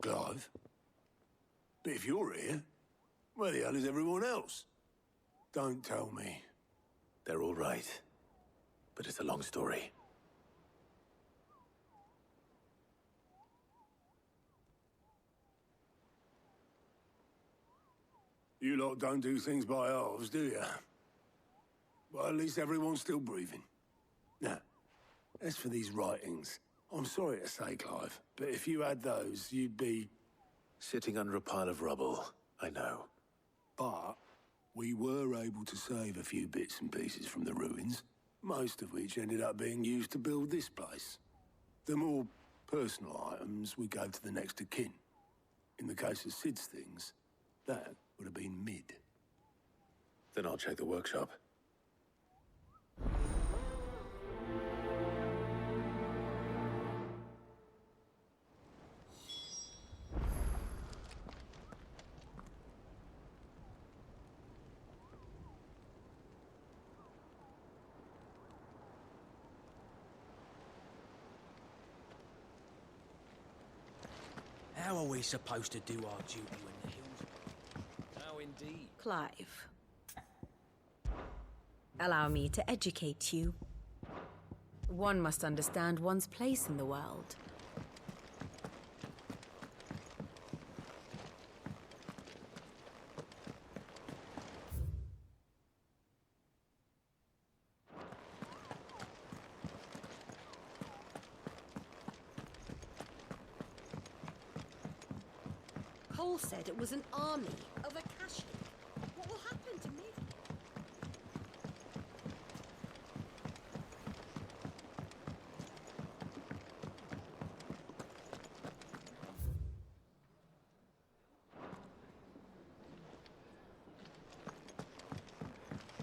Clive. But if you're here, where the hell is everyone else? Don't tell me. They're all right. But it's a long story. You lot don't do things by halves, do you? Well, at least everyone's still breathing. Now, as for these writings, I'm sorry to say, Clive, but if you had those, you'd be... Sitting under a pile of rubble, I know. But we were able to save a few bits and pieces from the ruins, most of which ended up being used to build this place. The more personal items we gave to the next of kin. In the case of Sid's things, that would have been mid. Then I'll check the workshop. How are we supposed to do our duty when the hills... How indeed. Clive. Allow me to educate you. One must understand one's place in the world. Cole said it was an army of Akashic. What will happen to me?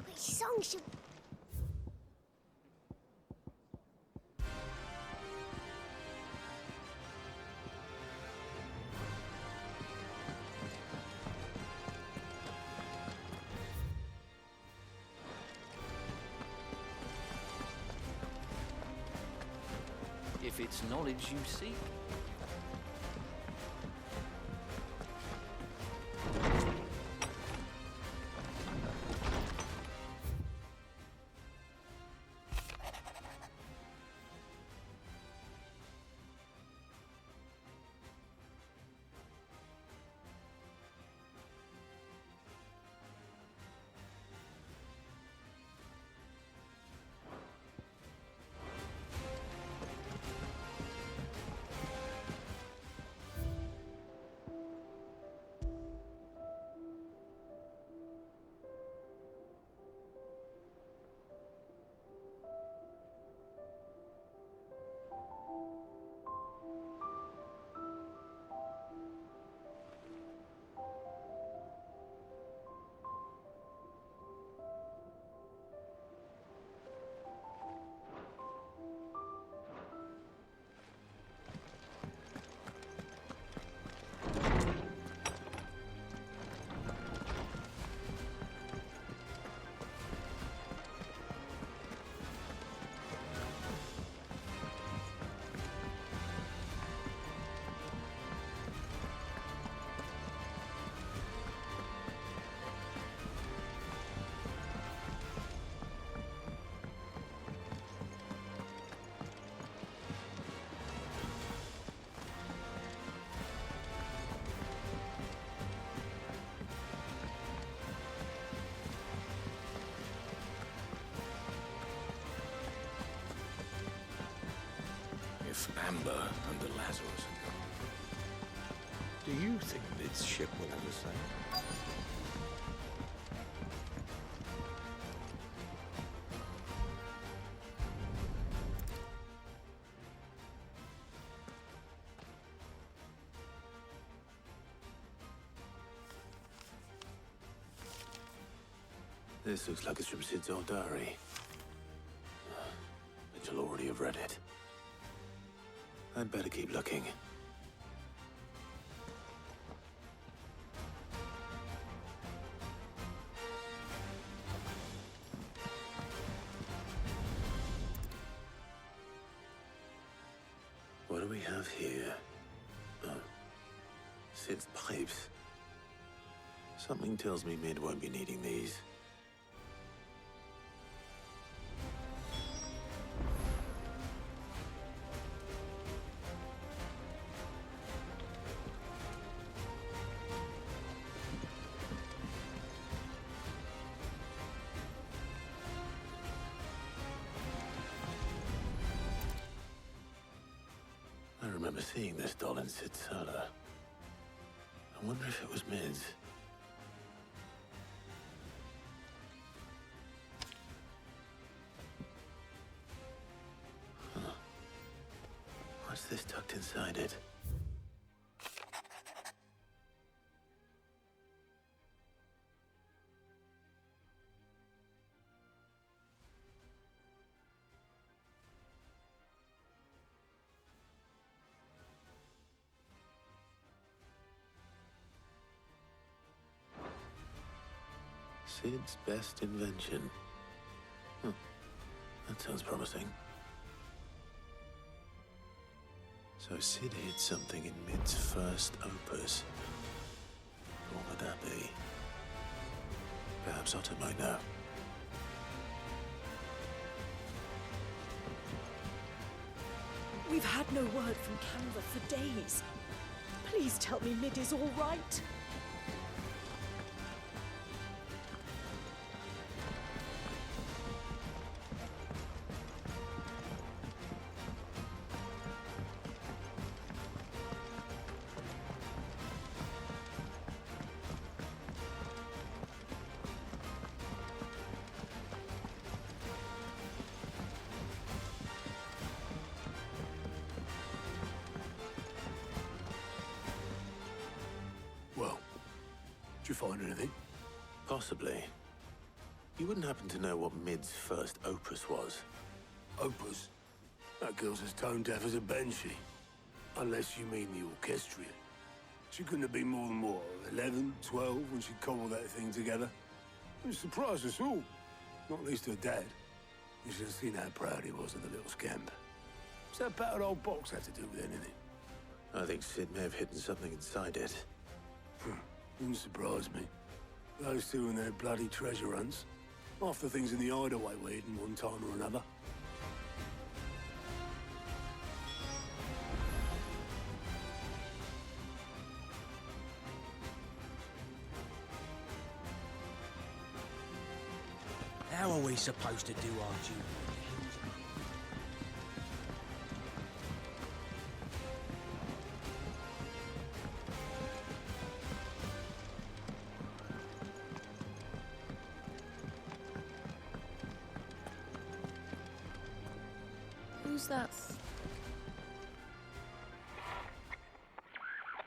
Which song should... If it's knowledge you seek. If Amber and the Lazarus are gone, do you think this ship will ever sail? This looks like it's from Sid's old diary. But you'll already have read it. I'd better keep looking. What do we have here? Oh, Sid's pipes. Something tells me Mid won't be needing these. I remember seeing this doll in Sid's cellar. I wonder if it was Mid's. Huh. What's this tucked inside it? Sid's best invention. Huh. That sounds promising. So Sid hid something in Mid's first opus. What would that be? Perhaps Otto might know. We've had no word from Canva for days. Please tell me Mid is all right. Well, did you find anything? Possibly. You wouldn't happen to know what Mid's first opus was? Opus? That girl's as tone deaf as a banshee. Unless you mean the orchestrion. She couldn't have been more than, what, 11, 12 when she cobbled that thing together? It surprised us all. Not least her dad. You should have seen how proud he was of the little scamp. What's that battered old box have to do with anything? I think Sid may have hidden something inside it. Wouldn't surprise me. Those two and their bloody treasure hunts. Half the things in the hideaway were hidden one time or another. How are we supposed to do our duty? Who's that?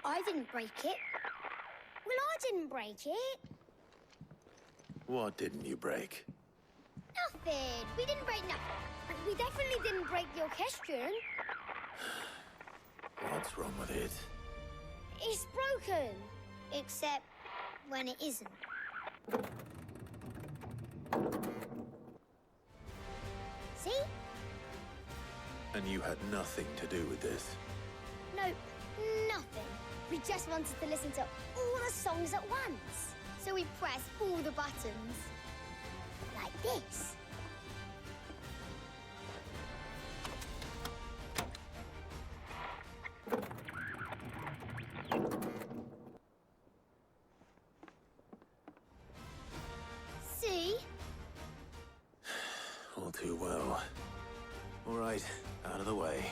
I didn't break it. Well, I didn't break it. What didn't you break? Nothing. We didn't break nothing. But we definitely didn't break the orchestrion. What's wrong with it? It's broken. Except when it isn't. See? And you had nothing to do with this? No, nothing. We just wanted to listen to all the songs at once. So we pressed all the buttons. Like this. See? All too well. All right, out of the way.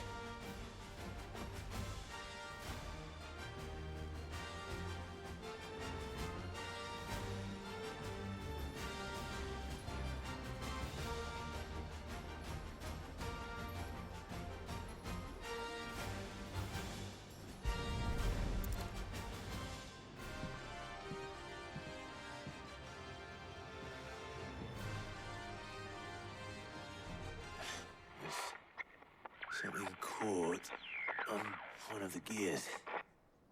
Something caught on one of the gears.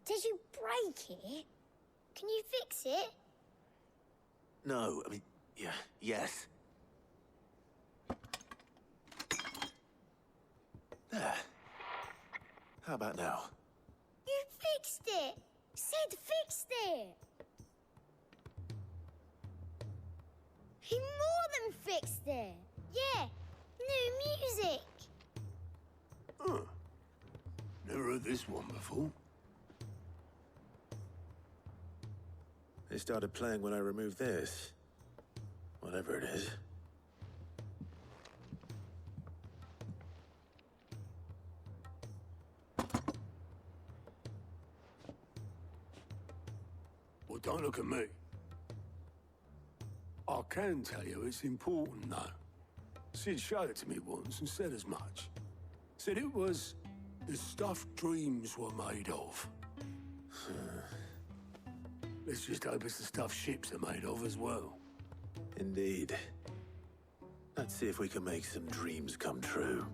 Did you break it? Can you fix it? No, I mean, yeah, yes. There. How about now? You fixed it! Sid Mid fixed it! He more than fixed it! Yeah, new music! Huh. Never heard this one before. They started playing when I removed this. Whatever it is. Well, don't look at me. I can tell you it's important, though. Sid showed it to me once and said as much. Said it was the stuff dreams were made of. Let's just hope it's the stuff ships are made of as well. Indeed. Let's see if we can make some dreams come true.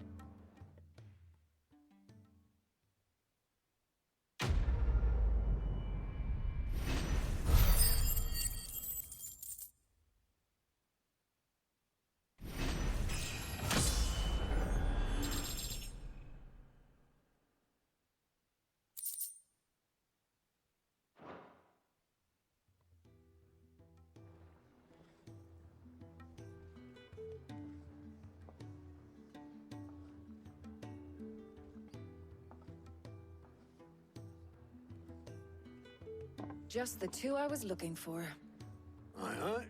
Just the two I was looking for. Aye.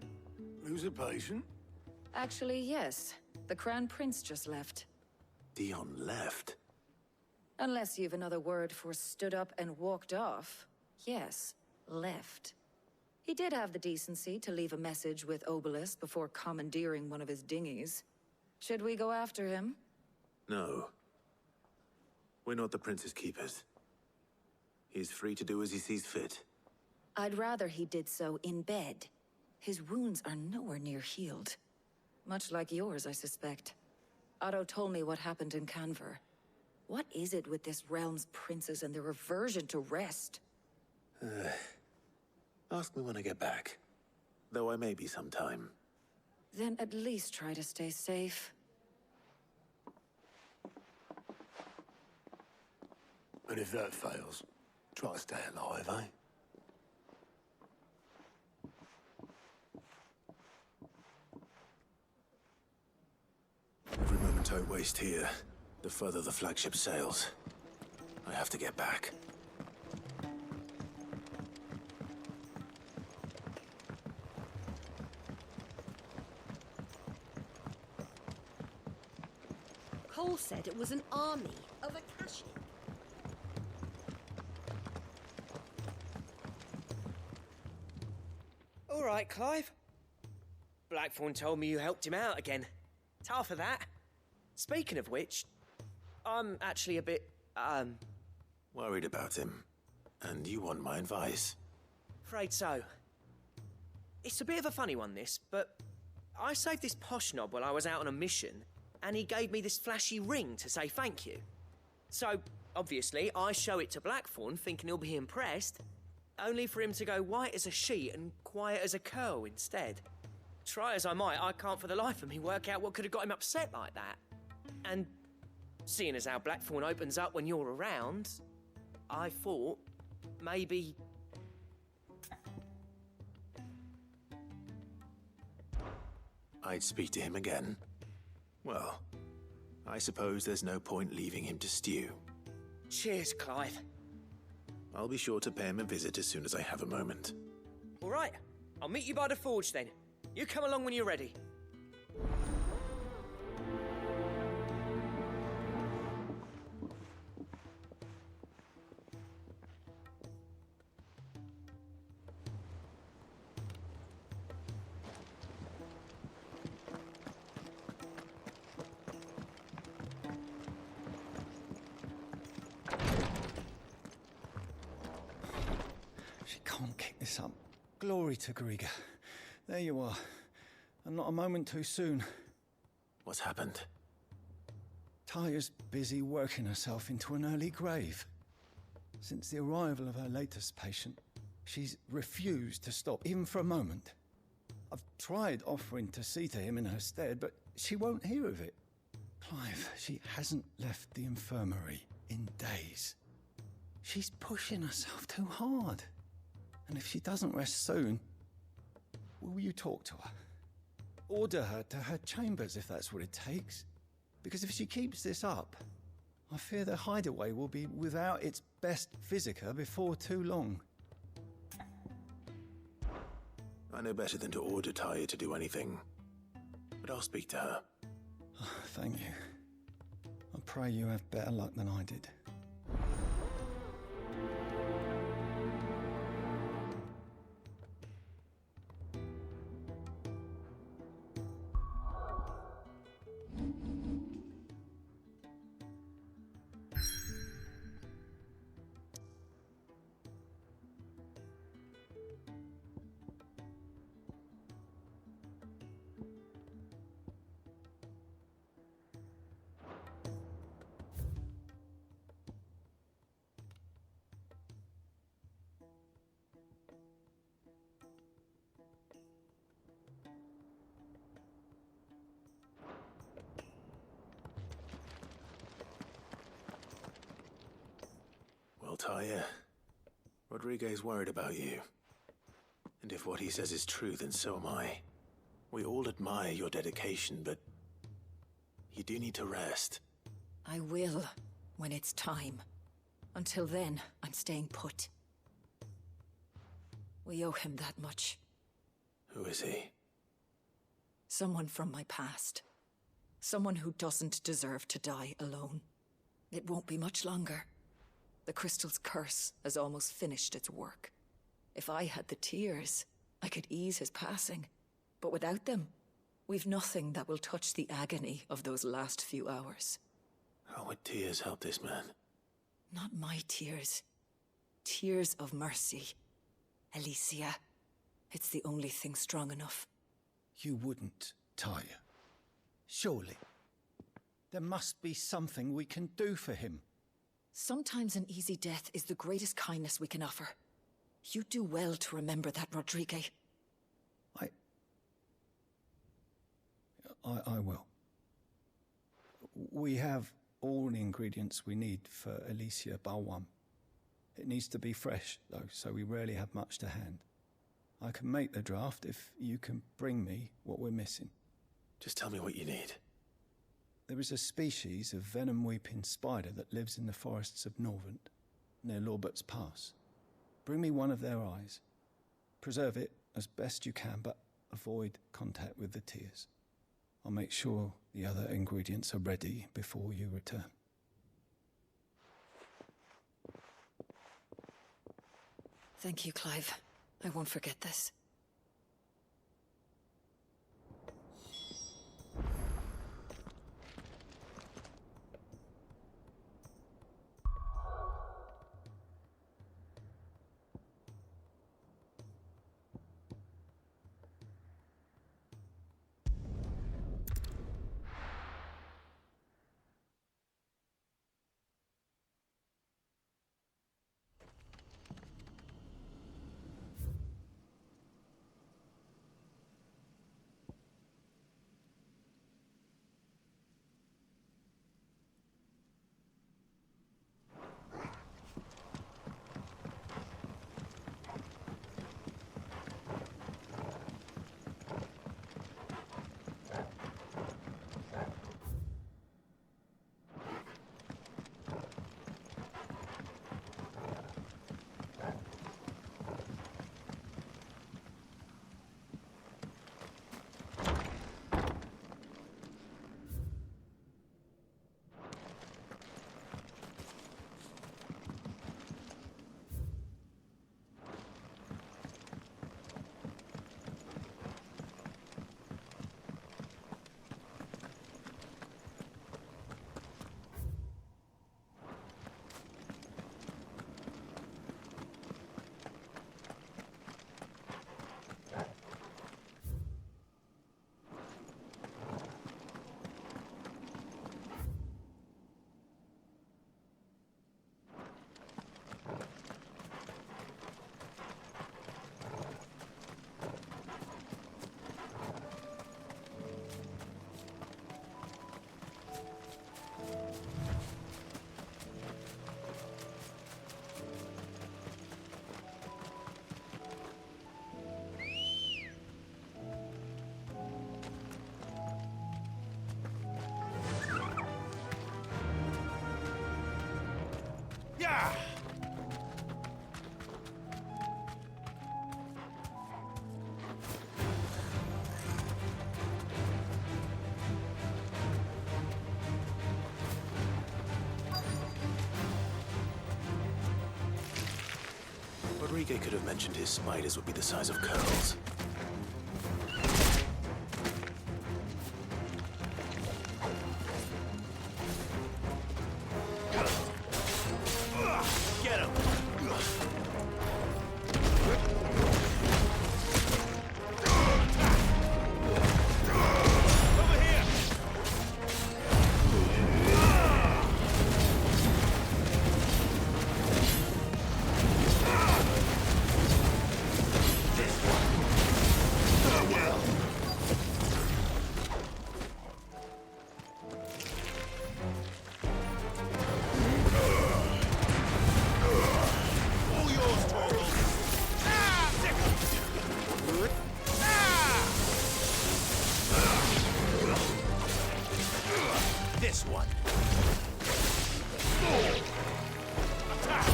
Lose a patient? Actually, yes. The Crown Prince just left. Dion left. Unless you've another word for stood up and walked off. Yes, left. He did have the decency to leave a message with Obelisk before commandeering one of his dinghies. Should we go after him? No. We're not the Prince's keepers. He's free to do as he sees fit. I'd rather he did so in bed. His wounds are nowhere near healed. Much like yours, I suspect. Otto told me what happened in Canver. What is it with this realm's princes and their aversion to rest? Ask me when I get back. Though I may be sometime. Then at least try to stay safe. And if that fails, try to stay alive, eh? Every moment I waste here, the further the flagship sails. I have to get back. Cole said it was an army of Akashi. All right, Clive. Blackthorn told me you helped him out again. Tough for that. Speaking of which, I'm actually a bit, Worried about him. And you want my advice? afraid so. It's a bit of a funny one, this, but I saved this posh knob while I was out on a mission, and he gave me this flashy ring to say thank you. So, obviously, I show it to Blackthorn, thinking he'll be impressed, only for him to go white as a sheet and quiet as a curl instead. Try as I might, I can't for the life of me work out what could have got him upset like that. And seeing as how Blackthorn opens up when you're around, I thought maybe... I'd speak to him again. Well, I suppose there's no point leaving him to stew. Cheers, Clive. I'll be sure to pay him a visit as soon as I have a moment. All right, I'll meet you by the forge then. You come along when you're ready. She can't kick this up. Glory to Griga. There you are. And not a moment too soon. What's happened? Taya's busy working herself into an early grave. Since the arrival of her latest patient, she's refused to stop, even for a moment. I've tried offering to see to him in her stead, but she won't hear of it. Clive, she hasn't left the infirmary in days. She's pushing herself too hard. And if she doesn't rest soon, will you talk to her? Order her to her chambers if that's what it takes. Because if she keeps this up, I fear the hideaway will be without its best physica before too long. I know better than to order Taya to do anything, but I'll speak to her. Thank you. I pray you have better luck than I did. Well, Taya, Rodriguez worried about you. And if what he says is true, then so am I. We all admire your dedication, but you do need to rest. I will, when it's time. Until then, I'm staying put. We owe him that much. Who is he? Someone from my past. Someone who doesn't deserve to die alone. It won't be much longer. The crystal's curse has almost finished its work. If I had the tears, I could ease his passing. But without them, we've nothing that will touch the agony of those last few hours. How would tears help this man? Not my tears. Tears of mercy. Alicia. It's the only thing strong enough. You wouldn't, Taya. Surely. There must be something we can do for him. Sometimes an easy death is the greatest kindness we can offer. You do well to remember that, Rodrigue. I will. We have all the ingredients we need for Alicia Balwam. It needs to be fresh, though, so we rarely have much to hand. I can make the draft if you can bring me what we're missing. Just tell me what you need. There is a species of venom-weeping spider that lives in the forests of Norvent, near Lorbert's Pass. Bring me one of their eyes. Preserve it as best you can, but avoid contact with the tears. I'll make sure the other ingredients are ready before you return. Thank you, Clive. I won't forget this. Rodriguez could have mentioned his spiders would be the size of curls. Get him! Over here! This one. Attack!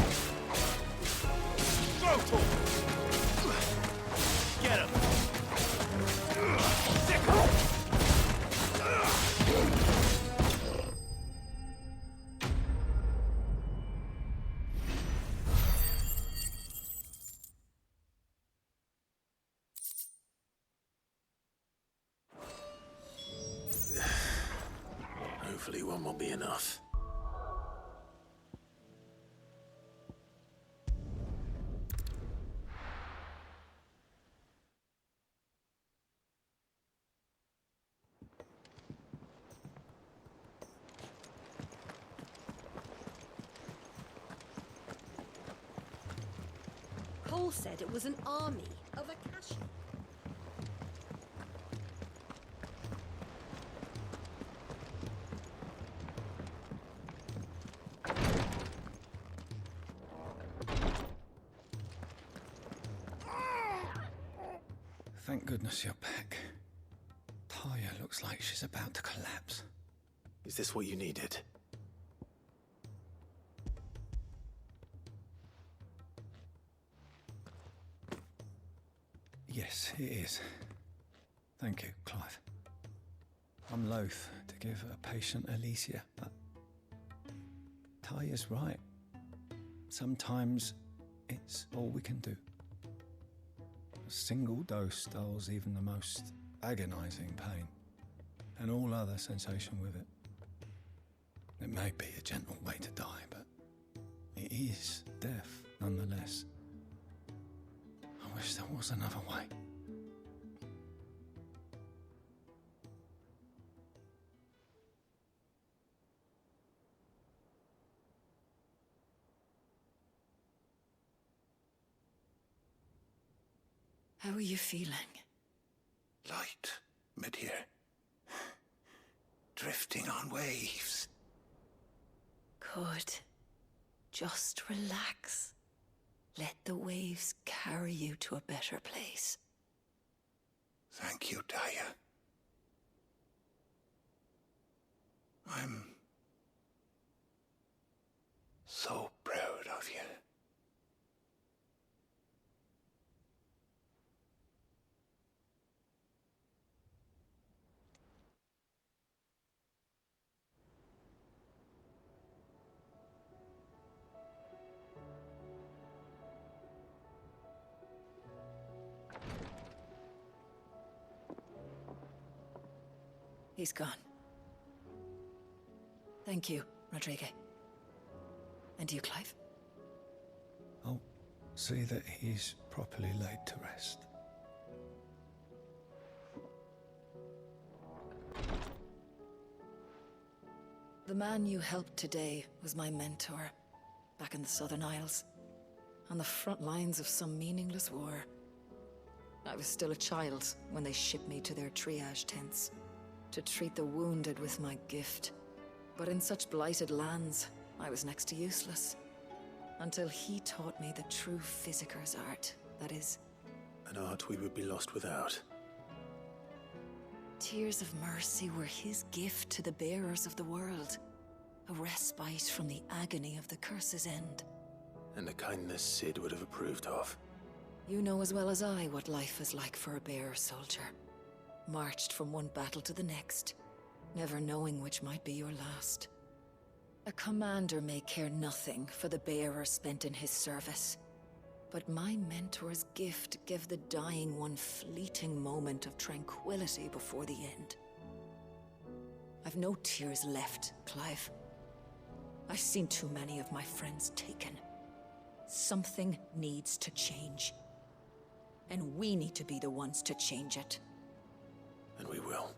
Go for it! Get him! Sickle! Hopefully one will be enough. Cole said it was an army of Akashi. Thank goodness you're back. Taya looks like she's about to collapse. Is this what you needed? Yes, it is. Thank you, Clive. I'm loath to give a patient Alicia, but Taya's right. Sometimes it's all we can do. A single dose dulls even the most agonizing pain, and all other sensation with it. It may be a gentle way to die, but it is death nonetheless. I wish there was another way. How are you feeling? Light, mid-here. Drifting on waves. Good. Just relax. Let the waves carry you to a better place. Thank you, Daya. I'm so proud of you. He's gone. Thank you, Rodriguez. And you, Clive? I'll see that he's properly laid to rest. The man you helped today was my mentor, back in the Southern Isles, on the front lines of some meaningless war. I was still a child when they shipped me to their triage tents, to treat the wounded with my gift. But in such blighted lands, I was next to useless. Until he taught me the true physicker's art, that is... An art we would be lost without. Tears of mercy were his gift to the bearers of the world. A respite from the agony of the curse's end. And a kindness Sid would have approved of. You know as well as I what life is like for a bearer soldier. Marched from one battle to the next, never knowing which might be your last. A commander may care nothing for the bearer spent in his service. But my mentor's gift gave the dying one fleeting moment of tranquility before the end. I've no tears left, Clive. I've seen too many of my friends taken. Something needs to change. And we need to be the ones to change it. And we will.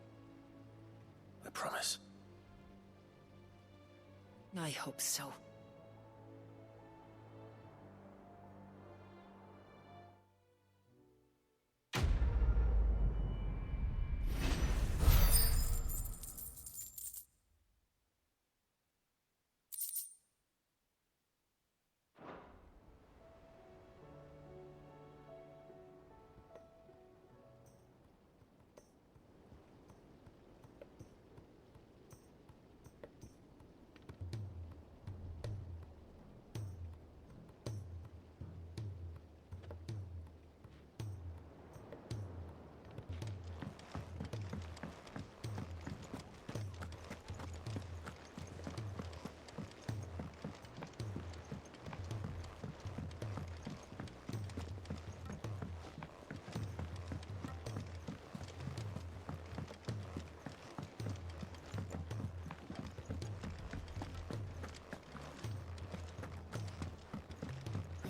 I promise. I hope so.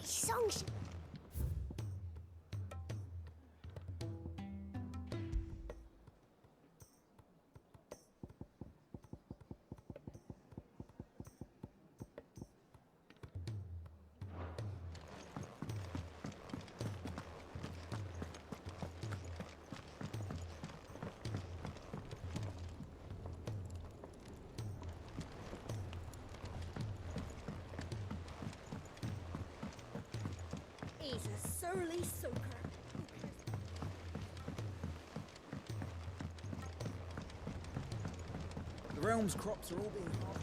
Songs. He's a surly soaker. The realm's crops are all being harvested.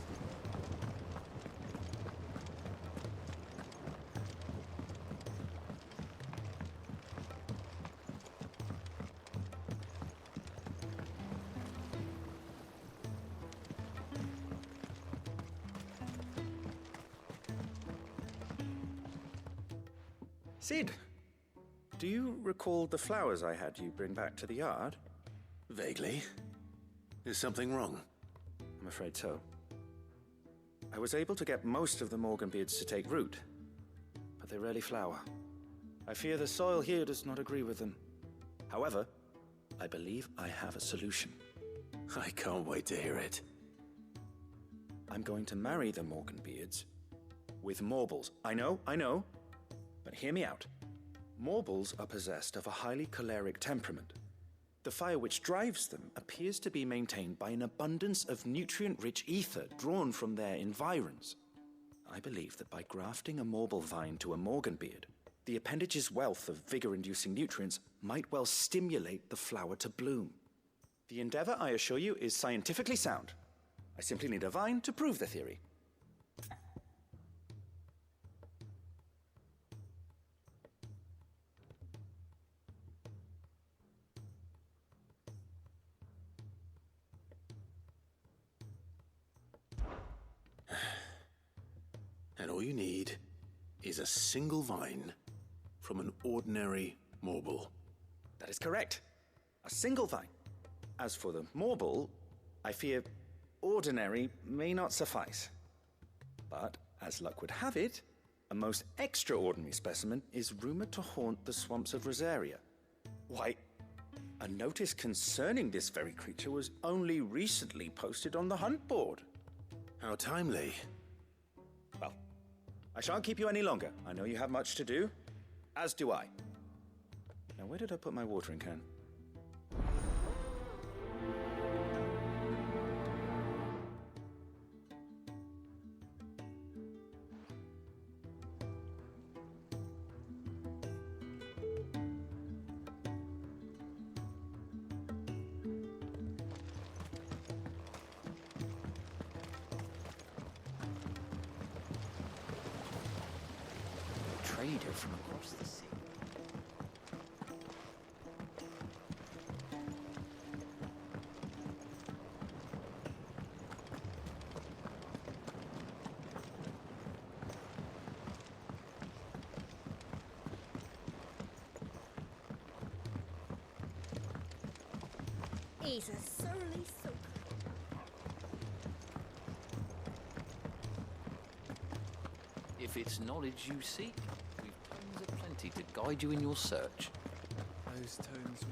Sid, do you recall the flowers I had you bring back to the yard? Vaguely. Is something wrong? I'm afraid so. I was able to get most of the Morganbeards to take root, but they rarely flower. I fear the soil here does not agree with them. However, I believe I have a solution. I can't wait to hear it. I'm going to marry the Morganbeards with Morbles. I know, but hear me out. Morbles are possessed of a highly choleric temperament. The fire which drives them appears to be maintained by an abundance of nutrient-rich ether drawn from their environs. I believe that by grafting a Morble vine to a Morganbeard, the appendage's wealth of vigor-inducing nutrients might well stimulate the flower to bloom. The endeavor, I assure you, is scientifically sound. I simply need a vine to prove the theory. And all you need is a single vine from an ordinary Morble. That is correct. A single vine. As for the Morble, I fear ordinary may not suffice. But, as luck would have it, a most extraordinary specimen is rumored to haunt the swamps of Rosaria. Why, a notice concerning this very creature was only recently posted on the hunt board. How timely. Well, I shan't keep you any longer. I know you have much to do, as do I. Now, where did I put my watering can? Trader from across the sea. He's a surly soaker. If it's knowledge you seek, we've tomes aplenty to guide you in your search. Those tomes.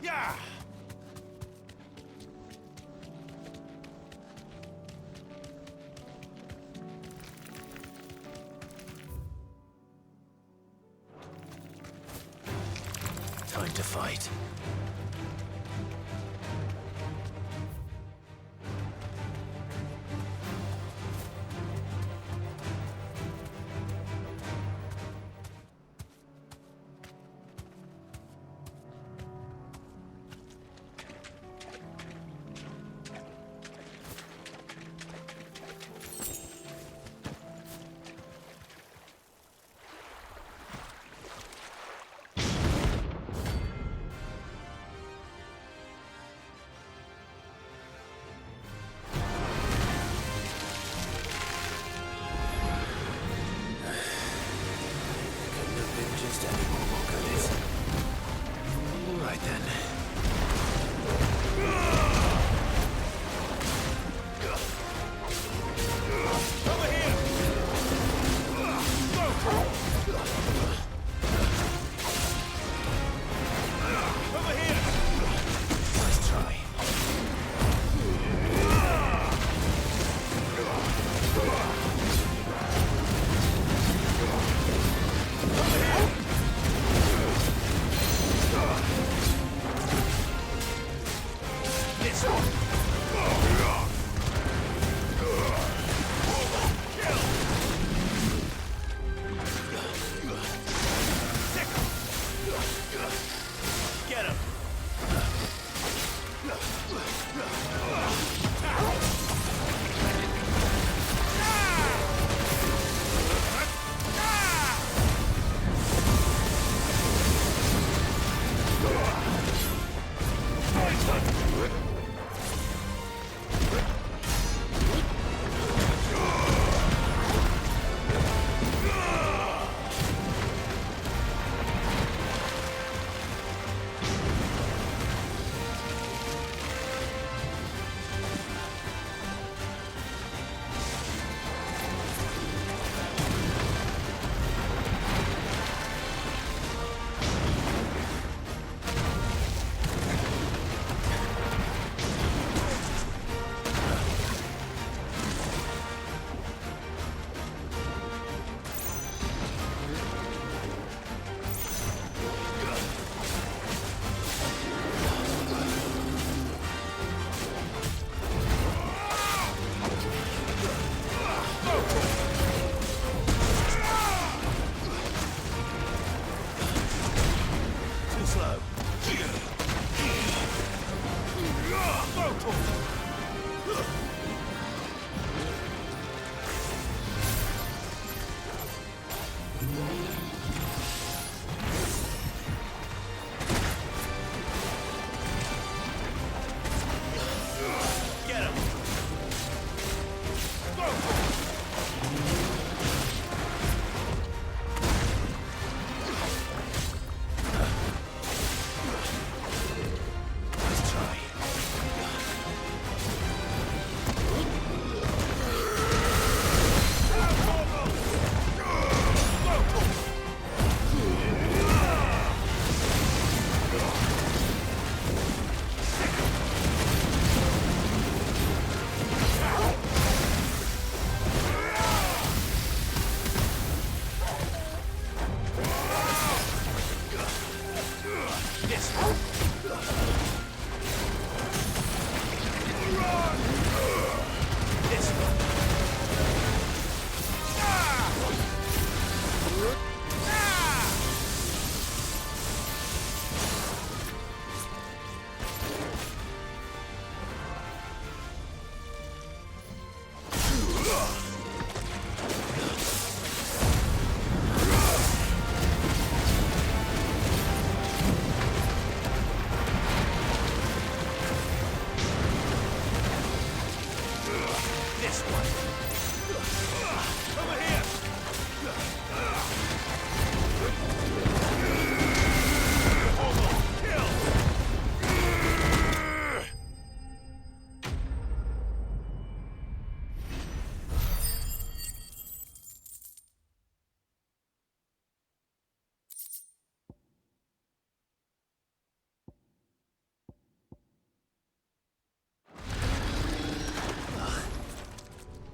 Yeah! Time to fight.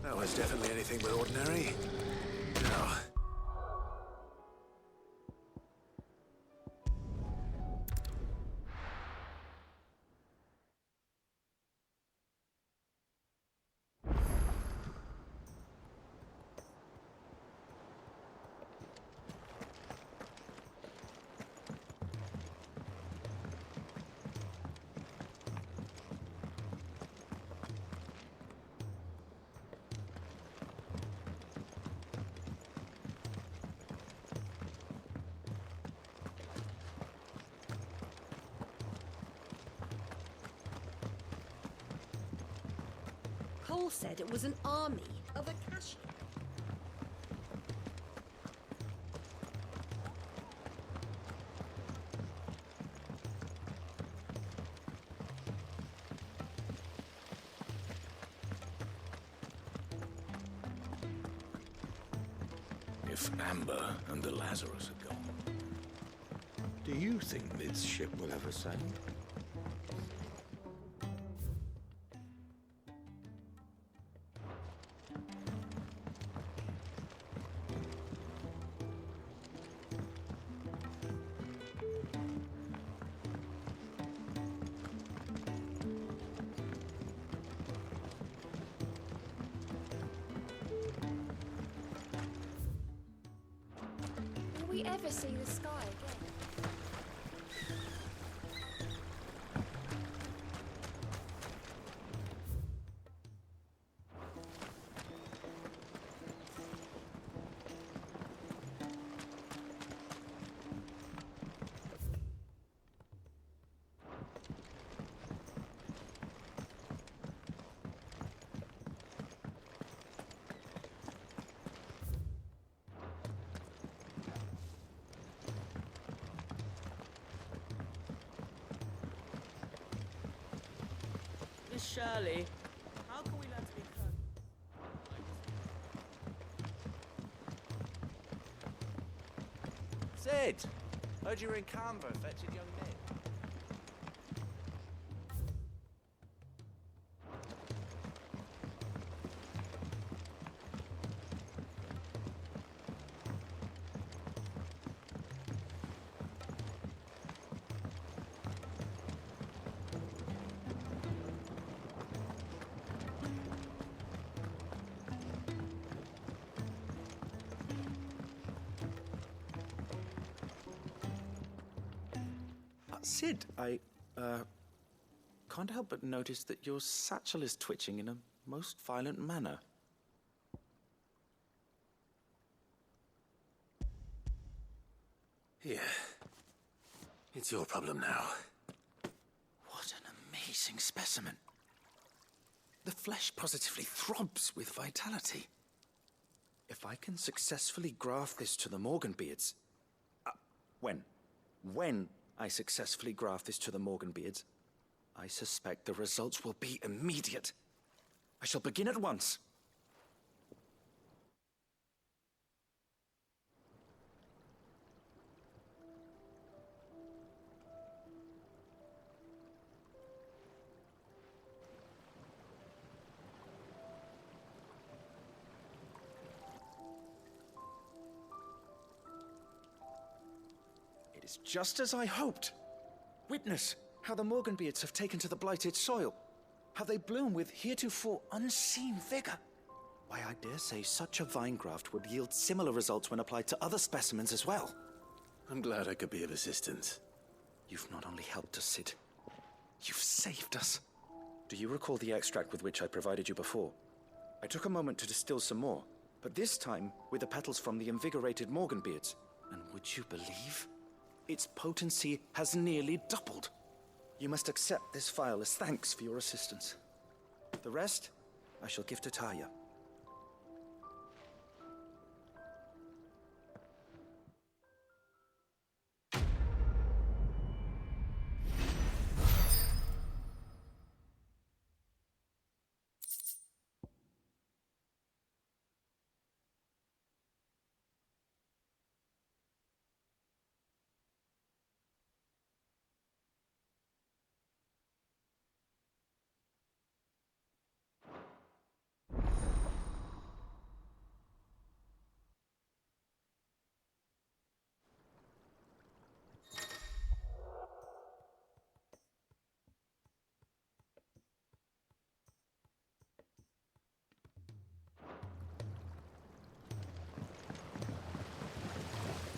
That was definitely anything but ordinary. Now, Cole said it was an army of Akashi. If Amber and the Lazarus are gone, do you think this ship will ever sail? Will we ever see the sky again? Miss Shirley, how can we learn to be Sid! Heard you were in Canberra fetching young men. Sid, can't help but notice that your satchel is twitching in a most violent manner. Here. It's your problem now. What an amazing specimen. The flesh positively throbs with vitality. If I can successfully graft this to the Morganbeards... When I successfully graft this to the Morganbeards, I suspect the results will be immediate. I shall begin at once. It is just as I hoped. Witness how the Morganbeards have taken to the blighted soil. How they bloom with heretofore unseen vigor. Why, I dare say such a vine graft would yield similar results when applied to other specimens as well. I'm glad I could be of assistance. You've not only helped us, Sid, you've saved us. Do you recall the extract with which I provided you before? I took a moment to distill some more, but this time with the petals from the invigorated Morganbeards. And would you believe? Its potency has nearly doubled. You must accept this vial as thanks for your assistance. The rest, I shall give to Taya.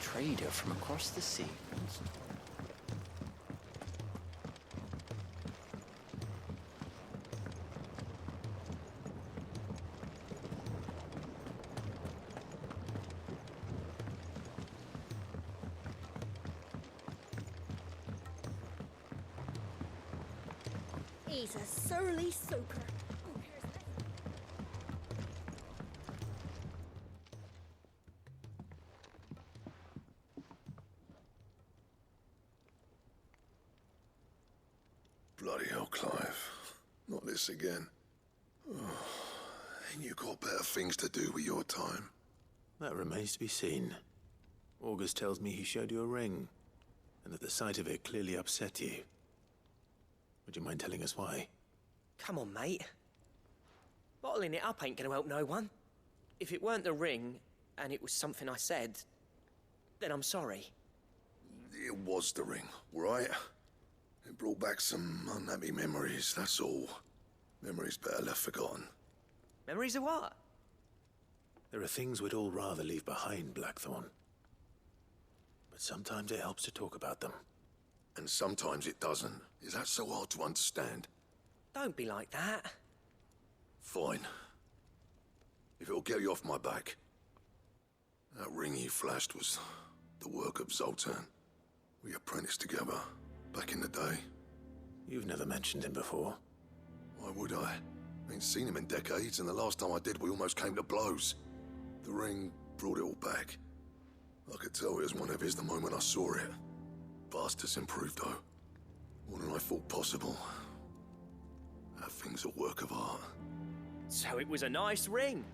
Trader from across the sea. He's a surly soaker. Bloody hell, Clive. Not this again. Oh, ain't you got better things to do with your time? That remains to be seen. August tells me he showed you a ring, and that the sight of it clearly upset you. Would you mind telling us why? Come on, mate. Bottling it up ain't gonna help no one. If it weren't the ring, and it was something I said, then I'm sorry. It was the ring, right? It brought back some unhappy memories, that's all. Memories better left forgotten. Memories of what? There are things we'd all rather leave behind, Blackthorn. But sometimes it helps to talk about them. And sometimes it doesn't. Is that so hard to understand? Don't be like that. Fine. If it'll get you off my back. That ring you flashed was the work of Zoltan. We apprenticed together. Back in the day. You've never mentioned him before. Why would I? Ain't seen him in decades, and the last time I did, we almost came to blows. The ring brought it all back. I could tell it was one of his the moment I saw it. Vast has improved, though. More than I thought possible. That thing's a work of art. So it was a nice ring.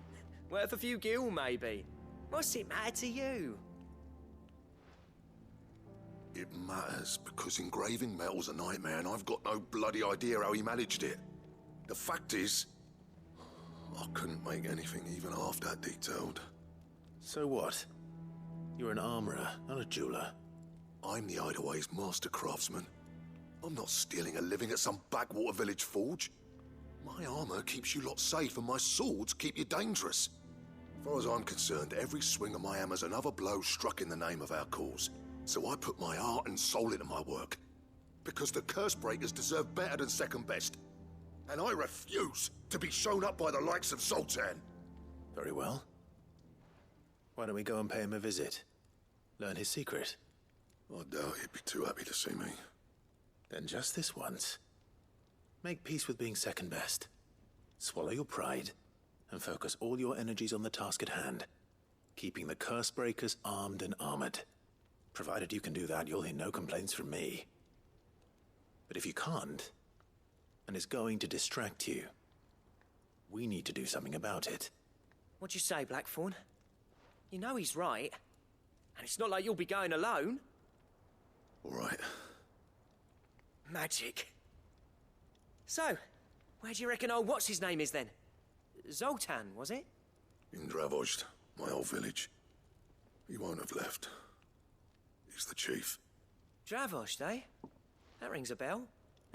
Worth a few gil, maybe. What's it matter to you? It matters because engraving metal's a nightmare and I've got no bloody idea how he managed it. The fact is, I couldn't make anything even half that detailed. So what? You're an armorer, not a jeweler. I'm the Hideaway's master craftsman. I'm not stealing a living at some backwater village forge. My armor keeps you lot safe and my swords keep you dangerous. As far as I'm concerned, every swing of my hammer's another blow struck in the name of our cause. So I put my heart and soul into my work. Because the Cursebreakers deserve better than second best. And I refuse to be shown up by the likes of Zoltan. Very well. Why don't we go and pay him a visit? Learn his secret. I doubt he'd be too happy to see me. Then just this once. Make peace with being second best. Swallow your pride, and focus all your energies on the task at hand. Keeping the Cursebreakers armed and armored. Provided you can do that, you'll hear no complaints from me. But if you can't, and it's going to distract you, we need to do something about it. What'd you say, Blackthorn? You know he's right. And it's not like you'll be going alone. All right. Magic. So, where do you reckon old what's-his-name is then? Zoltan, was it? In Dravozd, my old village. He won't have left. He's the chief. Dravozd, eh? That rings a bell.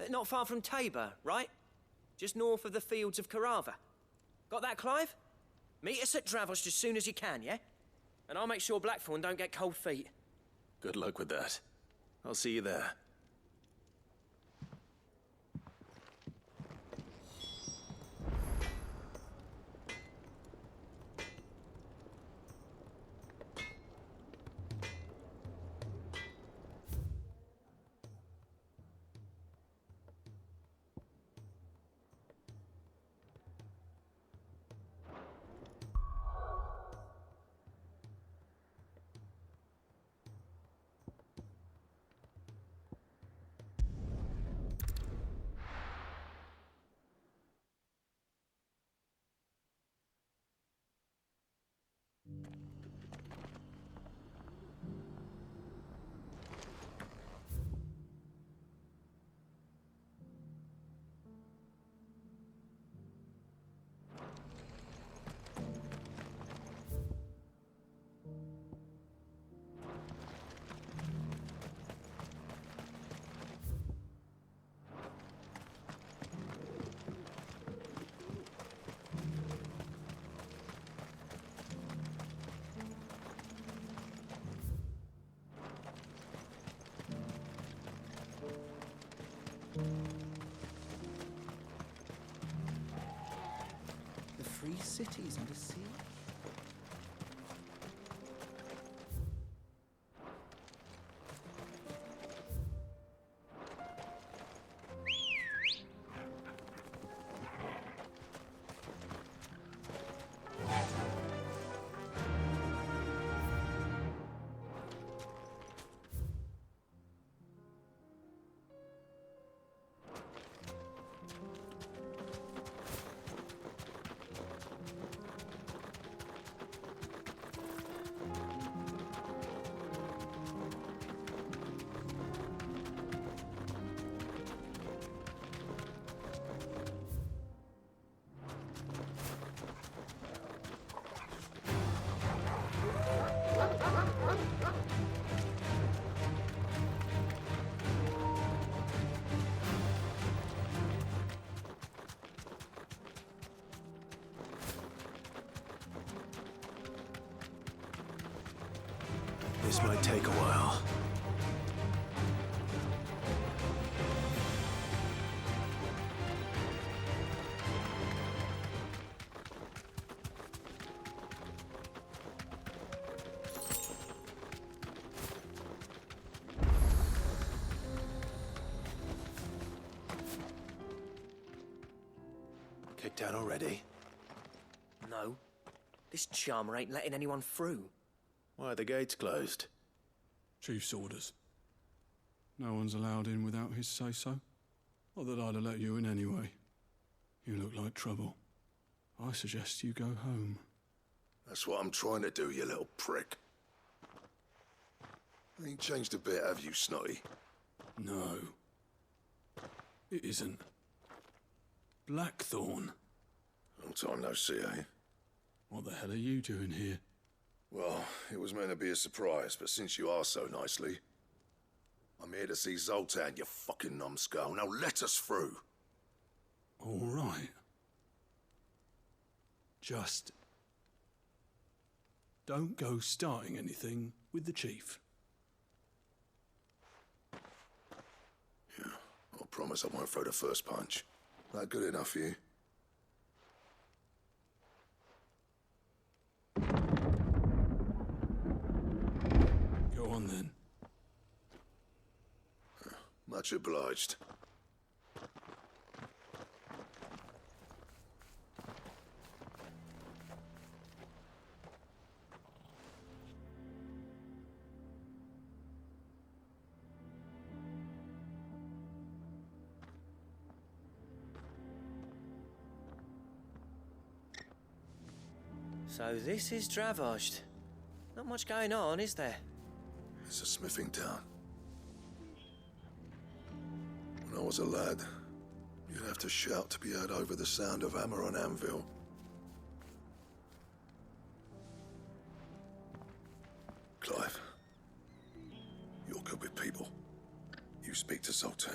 Not far from Tabor, right? Just north of the fields of Carava. Got that, Clive? Meet us at Dravozd as soon as you can, yeah? And I'll make sure Blackthorn don't get cold feet. Good luck with that. I'll see you there. The free cities under siege? This might take a while. Kicked out already? No. This charmer ain't letting anyone through. Why are the gates closed? Chief's orders. No one's allowed in without his say-so. Not that I'd have let you in anyway. You look like trouble. I suggest you go home. That's what I'm trying to do, you little prick. Ain't changed a bit, have you, Snotty? No. It isn't. Blackthorn. Long time no see, eh? What the hell are you doing here? Well, it was meant to be a surprise, but since you are so nicely, I'm here to see Zoltan, you fucking numbskull. Now let us through. All right. Just don't go starting anything with the chief. Yeah. promise I won't throw the first punch. That good enough for you? Go on then. Much obliged. So this is Dravoged. Not much going on, is there? It's a smithing town. When I was a lad, you'd have to shout to be heard over the sound of hammer on anvil. Clive, you're good with people. You speak to Sultan.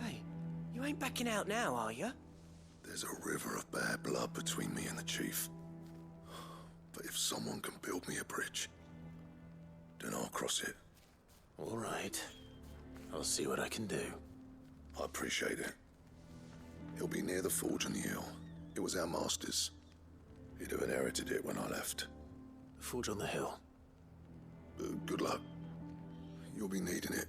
Hey, you ain't backing out now, are you? There's a river of bad blood between me and the chief. But if someone can build me a bridge, then I'll cross it. All right. I'll see what I can do. I appreciate it. He'll be near the forge on the hill. It was our master's. He'd have inherited it when I left. The forge on the hill? Good luck. You'll be needing it.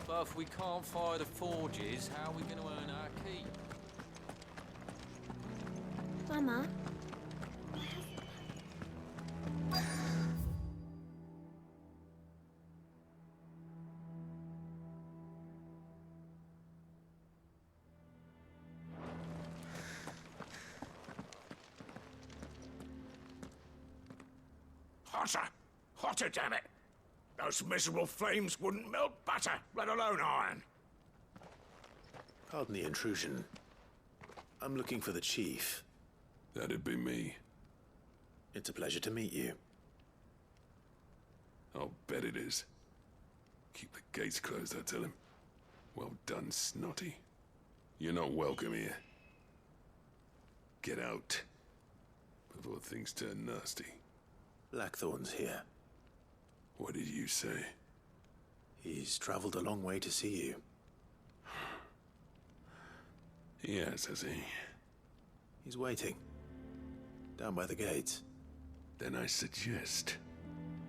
But if we can't fire the forges, how are we going to earn our keep? Mama. Hotter! Hotter, damn it! Those miserable flames wouldn't melt butter, let alone iron. Pardon the intrusion. I'm looking for the chief. That'd be me. It's a pleasure to meet you. I'll bet it is. Keep the gates closed, I tell him. Well done, Snotty. You're not welcome here. Get out. Before things turn nasty. Blackthorn's here. What did you say? He's traveled a long way to see you. Yes, has he? He's waiting. Down by the gates. Then I suggest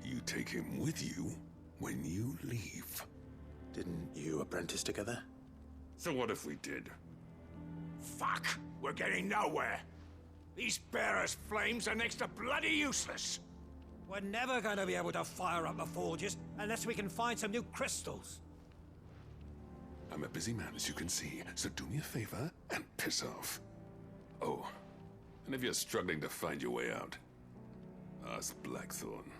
you take him with you when you leave. Didn't you apprentice together? So what if we did? Fuck! We're getting nowhere. These bearers' flames are next to bloody useless. We're never going to be able to fire up the forges unless we can find some new crystals. I'm a busy man, as you can see, so do me a favor and piss off. Oh, and if you're struggling to find your way out, ask Blackthorn.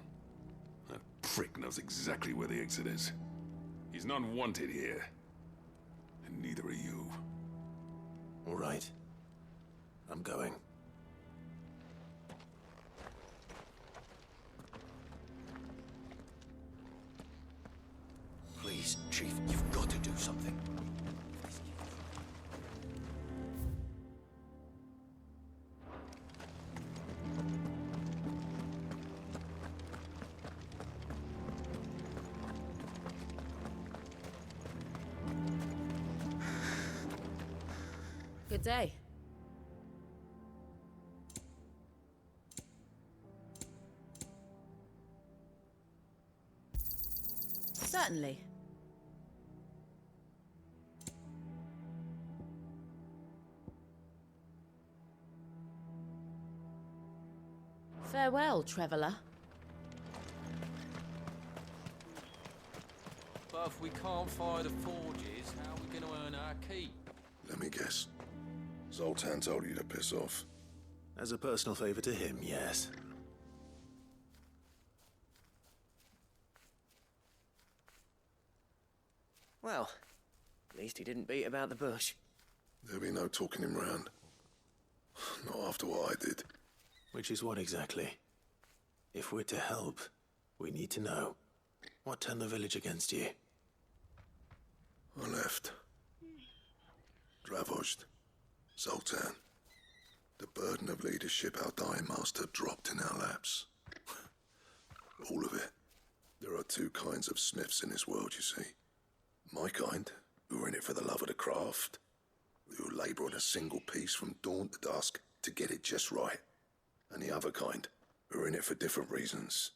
That prick knows exactly where the exit is. He's not wanted here. And neither are you. All right. I'm going. Please, Chief, you've got to do something. Good day. Certainly. Farewell, traveller. But if we can't fire the forges, how are we going to earn our keep? Let me guess. Zoltan told you to piss off. As a personal favor to him, yes. Well, at least he didn't beat about the bush. There'll be no talking him round. Not after what I did. Which is what exactly? If we're to help, we need to know. What turned the village against you? I left. Dravozd. Zoltan. The burden of leadership our dying master dropped in our laps. All of it. There are two kinds of smiths in this world, you see. My kind, who are in it for the love of the craft, who labour on a single piece from dawn to dusk to get it just right. And the other kind, who are in it for different reasons.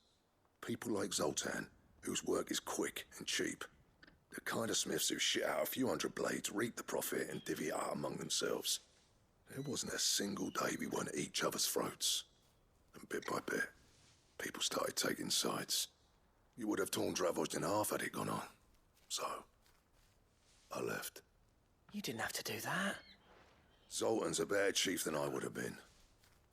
People like Zoltan, whose work is quick and cheap. The kind of smiths who shit out a few hundred blades, reap the profit, and divvy it out among themselves. There wasn't a single day we weren't at each other's throats. And bit by bit, people started taking sides. You would have torn Dravozd in half had it gone on. So, I left. You didn't have to do that. Zoltan's a better chief than I would have been.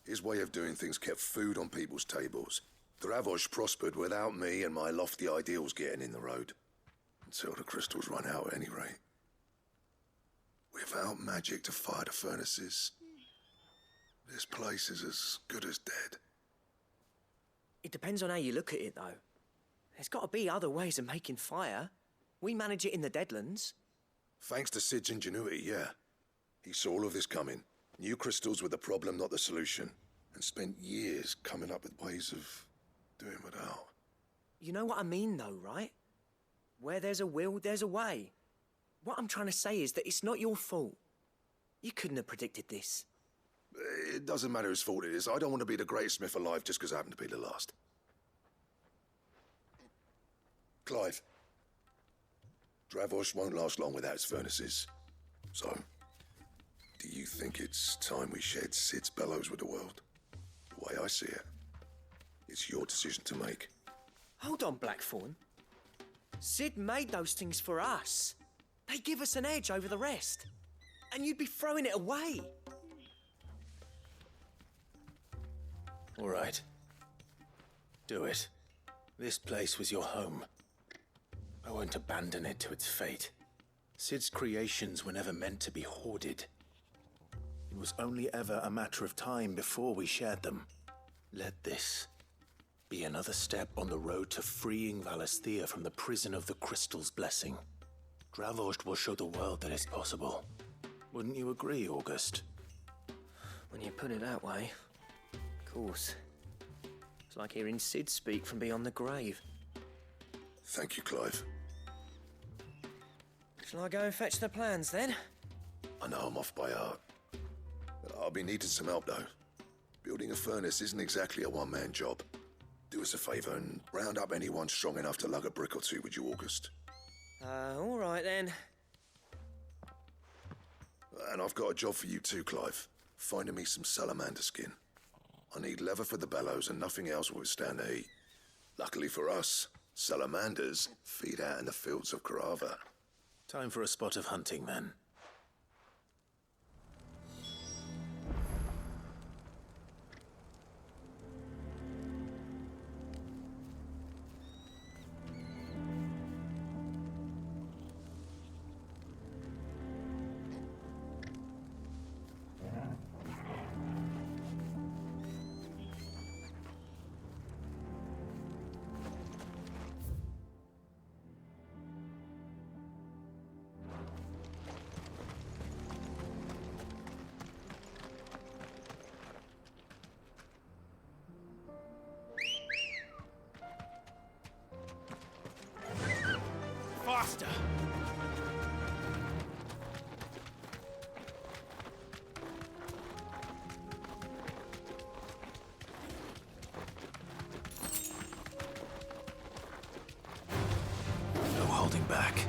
His way of doing things kept food on people's tables. Dravozd prospered without me and my lofty ideals getting in the road. Until the crystals run out at any rate. Without magic to fire the furnaces, this place is as good as dead. It depends on how you look at it, though. There's got to be other ways of making fire. We manage it in the Deadlands. Thanks to Sid's ingenuity, yeah. He saw all of this coming. Knew crystals were the problem, not the solution. And spent years coming up with ways of doing without. You know what I mean, though, right? Where there's a will, there's a way. What I'm trying to say is that it's not your fault. You couldn't have predicted this. It doesn't matter whose fault it is. I don't want to be the greatest smith alive just because I happen to be the last. Clive. Dravozd won't last long without its furnaces. So, do you think it's time we shed Sid's bellows with the world? The way I see it, it's your decision to make. Hold on, Blackthorn. Sid made those things for us. They give us an edge over the rest. And you'd be throwing it away. All right. Do it. This place was your home. I won't abandon it to its fate. Sid's creations were never meant to be hoarded. It was only ever a matter of time before we shared them. Let this be another step on the road to freeing Valisthea from the prison of the Crystal's blessing. Dravozd will show the world that it's possible. Wouldn't you agree, August? When you put it that way, of course. It's like hearing Sid speak from beyond the grave. Thank you, Clive. Shall I go and fetch the plans, then? I know I'm off by heart. I'll be needing some help, though. Building a furnace isn't exactly a one-man job. Do us a favour and round up anyone strong enough to lug a brick or two, would you, August? All right, then. And I've got a job for you too, Clive. Finding me some salamander skin. I need leather for the bellows and nothing else will withstand the heat. Luckily for us, salamanders feed out in the fields of Carava. Time for a spot of hunting, then. Faster! No holding back.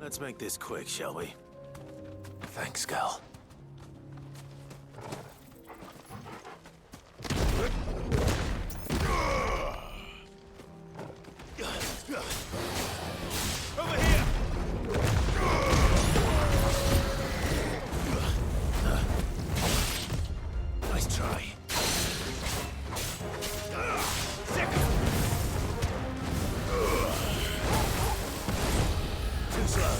Let's make this quick, shall we? Thanks, Gal. Over here! Nice try. Too slow.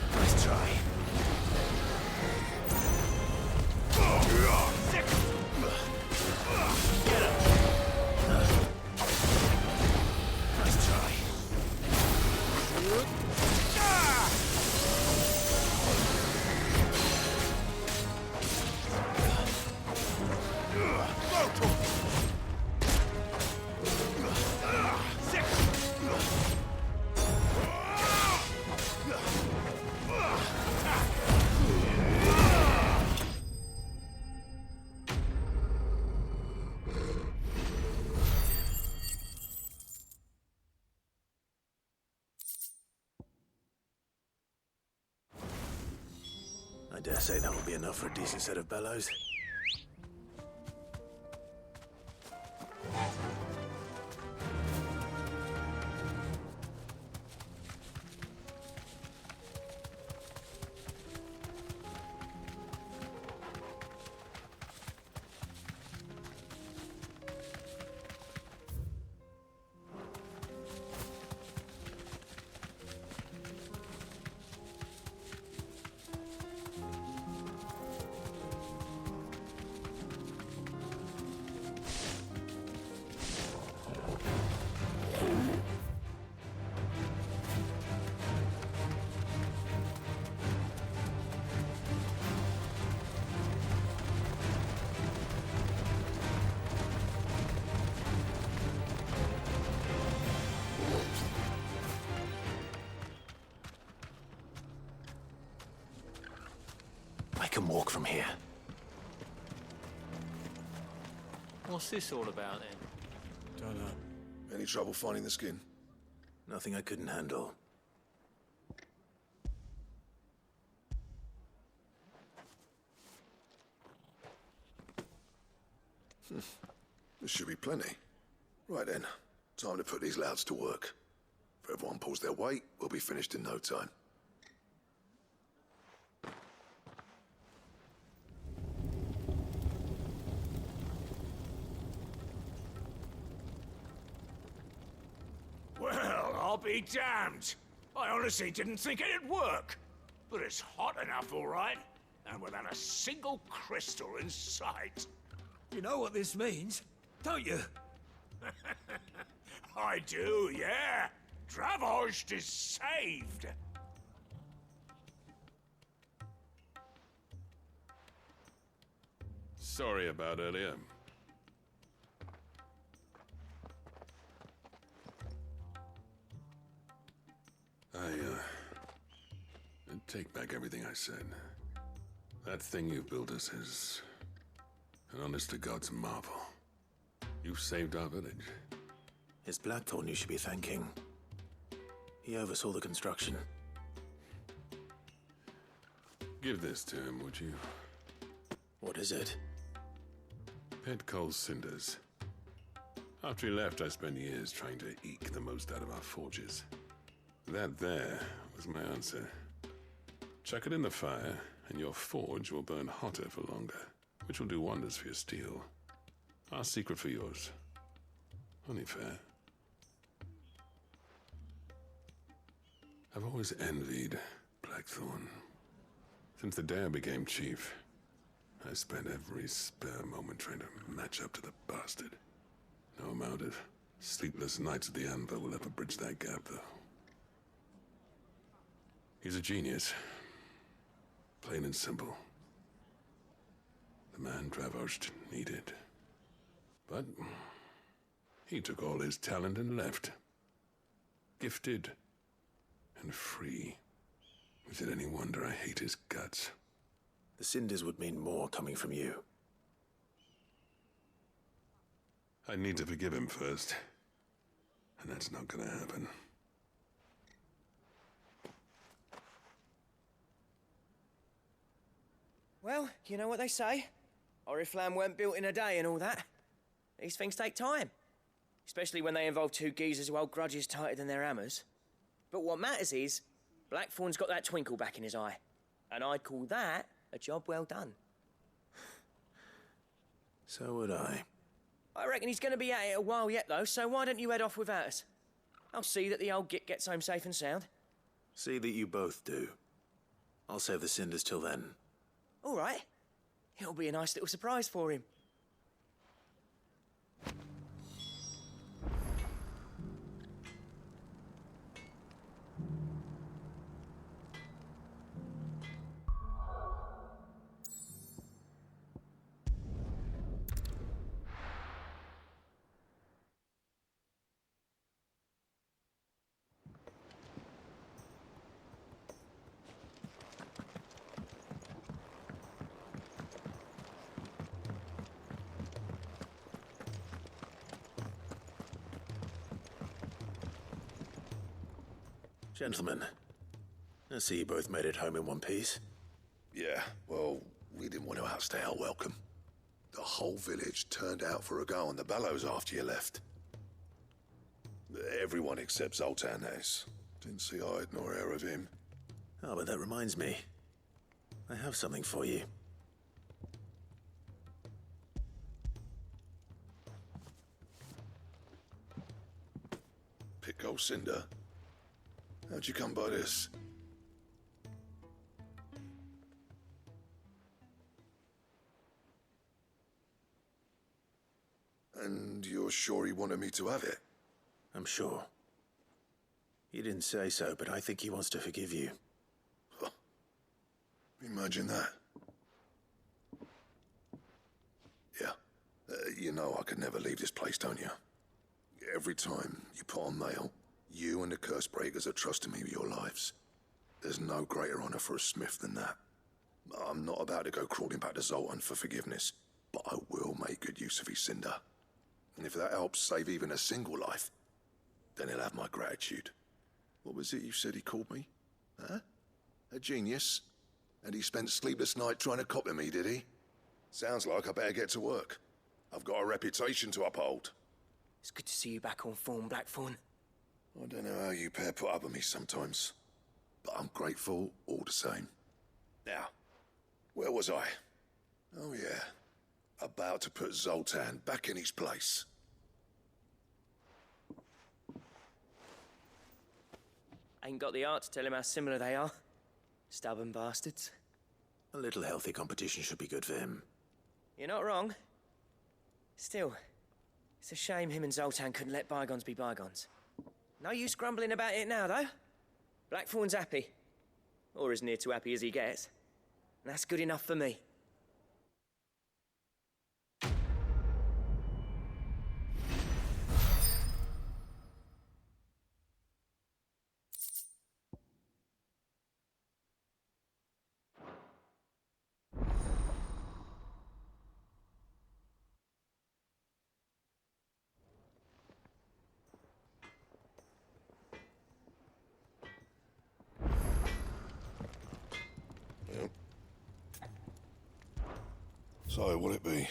Nice try. Nice try. I dare say that will be enough for a decent set of bellows. I can walk from here. What's this all about, then? Don't know. Any trouble finding the skin? Nothing I couldn't handle. This should be plenty. Right then, time to put these louds to work. If everyone pulls their weight, we'll be finished in no time. Well, I'll be damned. I honestly didn't think it'd work. But it's hot enough, all right. And without a single crystal in sight. You know what this means, don't you? I do, yeah. Dravost is saved. Sorry about earlier. I take back everything I said. That thing you built us is an honest-to-God's marvel. You've saved our village. It's Blackthorn you should be thanking. He oversaw the construction. Give this to him, would you? What is it? Pet Cole's cinders. After he left, I spent years trying to eke the most out of our forges. That there was my answer. Chuck it in the fire, and your forge will burn hotter for longer, which will do wonders for your steel. Our secret for yours. Only fair. I've always envied Blackthorn. Since the day I became chief, I spent every spare moment trying to match up to the bastard. No amount of sleepless nights at the Anvil will ever bridge that gap, though. He's a genius. Plain and simple. The man Dravost needed. But he took all his talent and left. Gifted and free. Is it any wonder I hate his guts? The cinders would mean more coming from you. I need to forgive him first. And that's not gonna happen. Well, you know what they say. Oriflamme weren't built in a day and all that. These things take time. Especially when they involve two geezers who hold grudges tighter than their hammers. But what matters is, Blackthorn's got that twinkle back in his eye. And I'd call that a job well done. So would I. I reckon he's going to be at it a while yet, though, so why don't you head off without us? I'll see that the old git gets home safe and sound. See that you both do. I'll save the cinders till then. All right. It'll be a nice little surprise for him. Gentlemen, I see you both made it home in one piece. Yeah, well, we didn't want to outstay our welcome. The whole village turned out for a go on the bellows after you left. Everyone except Zoltan, that is. Didn't see hide nor hair of him. Oh, but that reminds me. I have something for you. Pico Cinder? How'd you come by this? And you're sure he wanted me to have it? I'm sure. He didn't say so, but I think he wants to forgive you. Huh. Imagine that. Yeah. You know I could never leave this place, don't you? Every time you put on mail, you and the curse breakers are trusting me with your lives. There's no greater honor for a smith than that. I'm not about to go crawling back to Zoltan for forgiveness, but I will make good use of his cinder. And if that helps save even a single life, then he'll have my gratitude. What was it you said he called me? Huh? A genius? And he spent sleepless night trying to copy me, did he? Sounds like I better get to work. I've got a reputation to uphold. It's good to see you back on form, Blackthorn. I don't know how you pair put up with me sometimes, but I'm grateful all the same. Now, where was I? Oh yeah, about to put Zoltan back in his place. Ain't got the art to tell him how similar they are. Stubborn bastards. A little healthy competition should be good for him. You're not wrong. Still, it's a shame him and Zoltan couldn't let bygones be bygones. No use grumbling about it now, though. Blackthorn's happy. Or as near to happy as he gets. And that's good enough for me. So, will it be?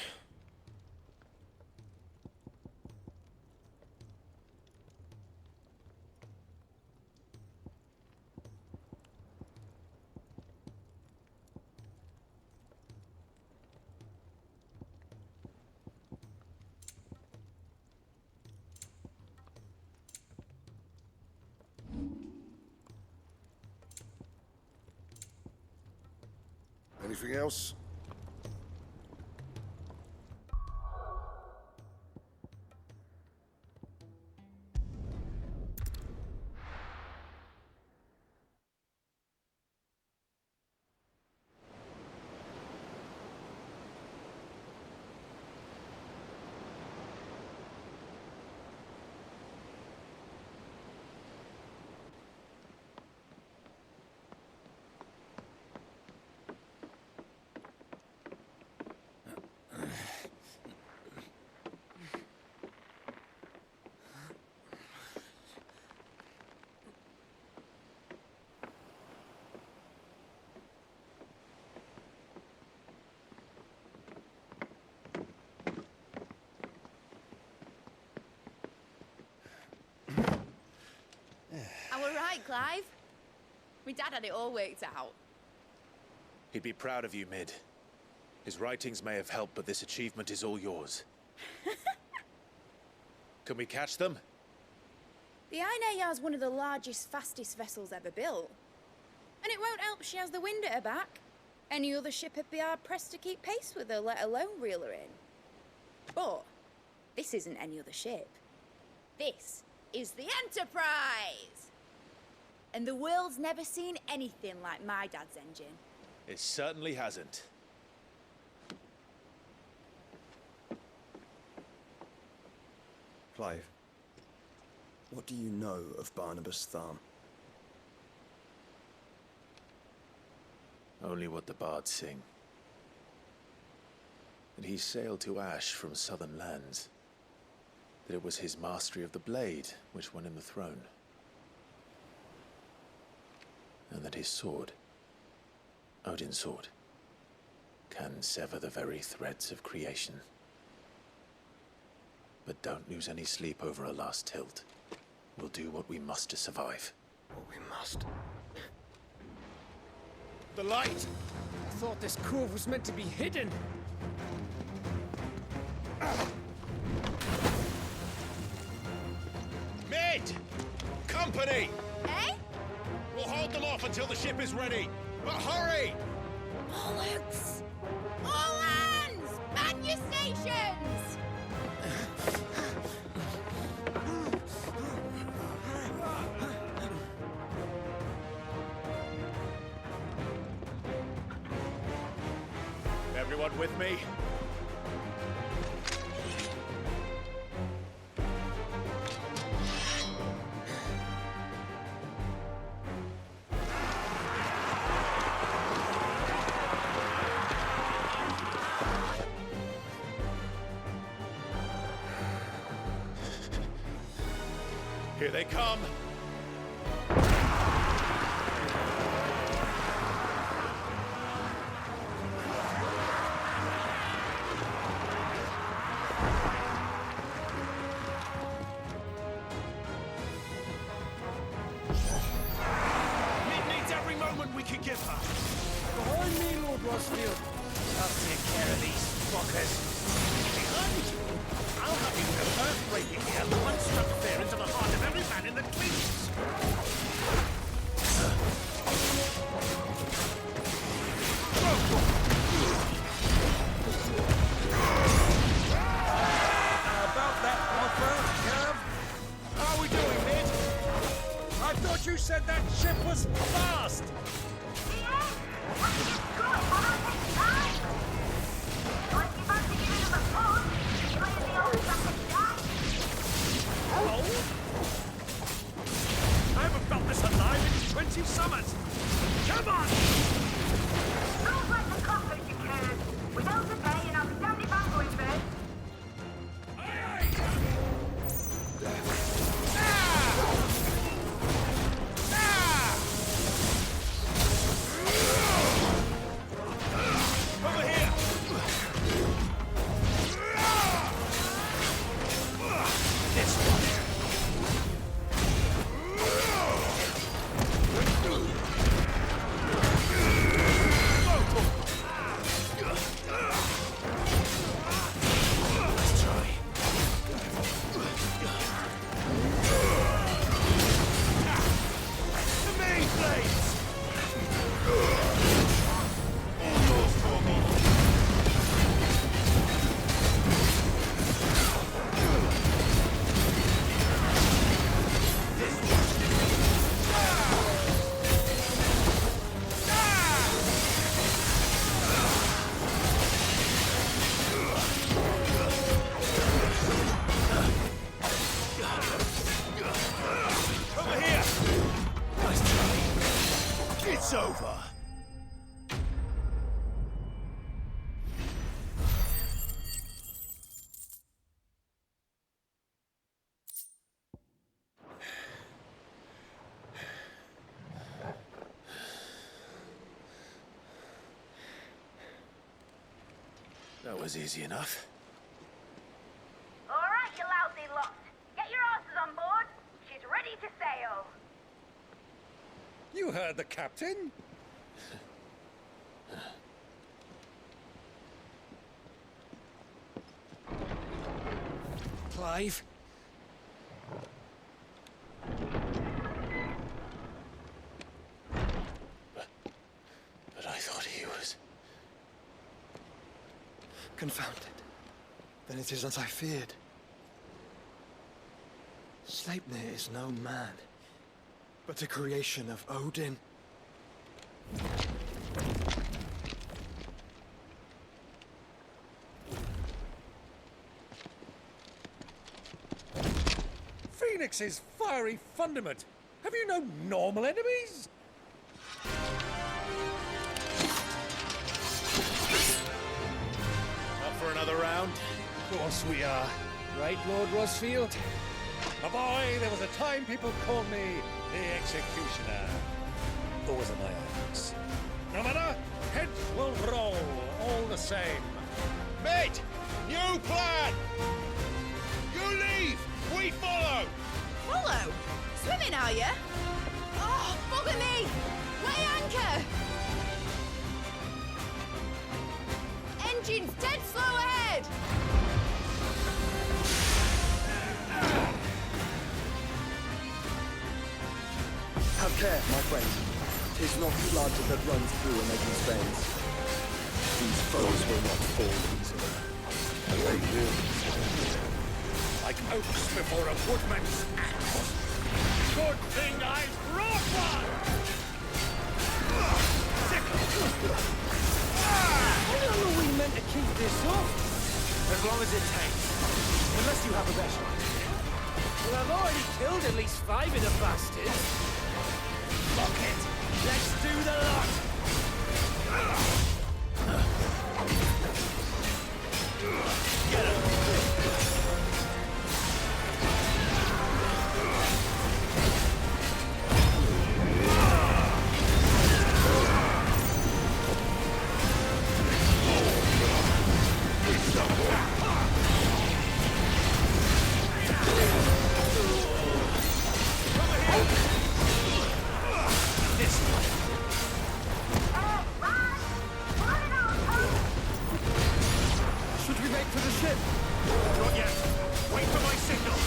Anything else? Clive. My dad had it all worked out. He'd be proud of you, Mid. His writings may have helped, but this achievement is all yours. Can we catch them? The Aine is one of the largest, fastest vessels ever built. And it won't help she has the wind at her back. Any other ship would be hard-pressed to keep pace with her, let alone reel her in. But this isn't any other ship. This is the Enterprise! And the world's never seen anything like my dad's engine. It certainly hasn't. Clive, what do you know of Barnabas Tharm? Only what the bards sing. That he sailed to Ash from southern lands. That it was his mastery of the blade which won him the throne. And that his sword, Odin's sword, can sever the very threads of creation. But don't lose any sleep over a last tilt. We'll do what we must to survive. What we must? The light! I thought this cove was meant to be hidden. Mid! Company! Eh? We'll hold them off until the ship is ready. But hurry! Bollocks! All hands! Man your stations! Everyone with me? Here they come! We can give her. Behind me, Lord Rosfield. I'll take care of these fuckers. Behind you? I'll have you know earth-breaking the element struck fear into the heart of every man in the Queens. About that offer, Cav? How are we doing, Mid? I thought you said that ship was fast! I haven't felt this alive in 20 summers! Come on! Don't let the cockroach occur. Without the pay and I'll stand it back going first. Over here! This one. Let's try. The main blades! All yours for me. Over here! Nice try. It's over. That was easy enough. All right, you lousy lot. Get your asses on board. She's ready to sail. You heard the captain. Clive? But I thought he was... Confounded. Then it is as I feared. Sleipnir is no man, but a creation of Odin. Phoenix's fiery fundament. Have you no normal enemies? Up for another round? Of course we are. Right, Lord Rosfield? My boy, there was a time people called me the Executioner. Those are my acts. No matter, heads will roll, all the same. Mate! New plan! You leave! We follow! Follow? Swimming, are you? Oh, bugger me! Weigh anchor! Engine's dead slow ahead! Have care, my friend. 'Tis not blood that runs through a nation's veins. These foes will not fall easily. They will. Like oaks before a woodman's axe. Good thing I brought one! How long are we meant to keep this up? As long as it takes. Unless you have a better idea. Well, I've already killed at least 5 of the bastards. Fuck it! Let's do the lot! Get him! Should we make for the ship? Not yet. Wait for my signal.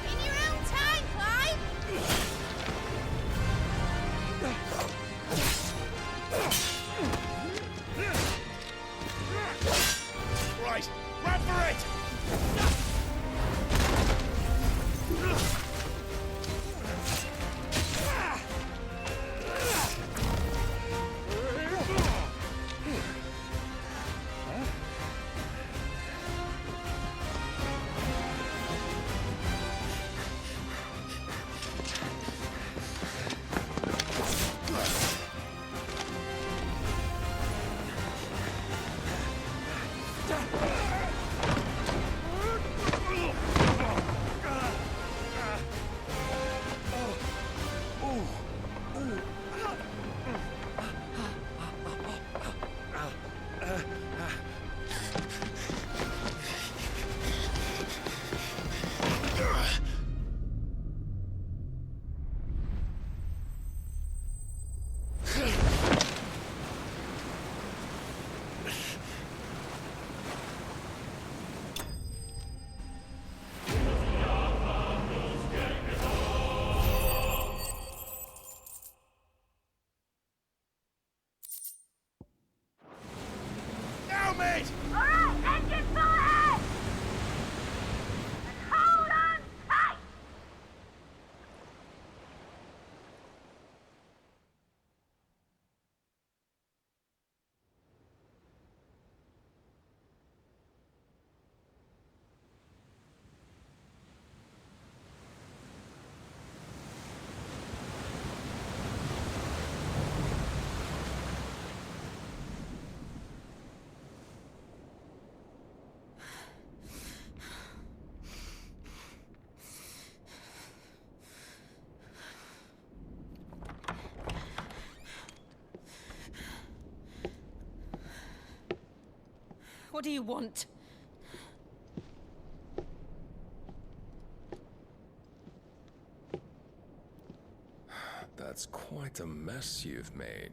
In your own time, Clive! Right, run for it! Now, mate! All right, engine full ahead! And hold on tight! What do you want? That's quite a mess you've made.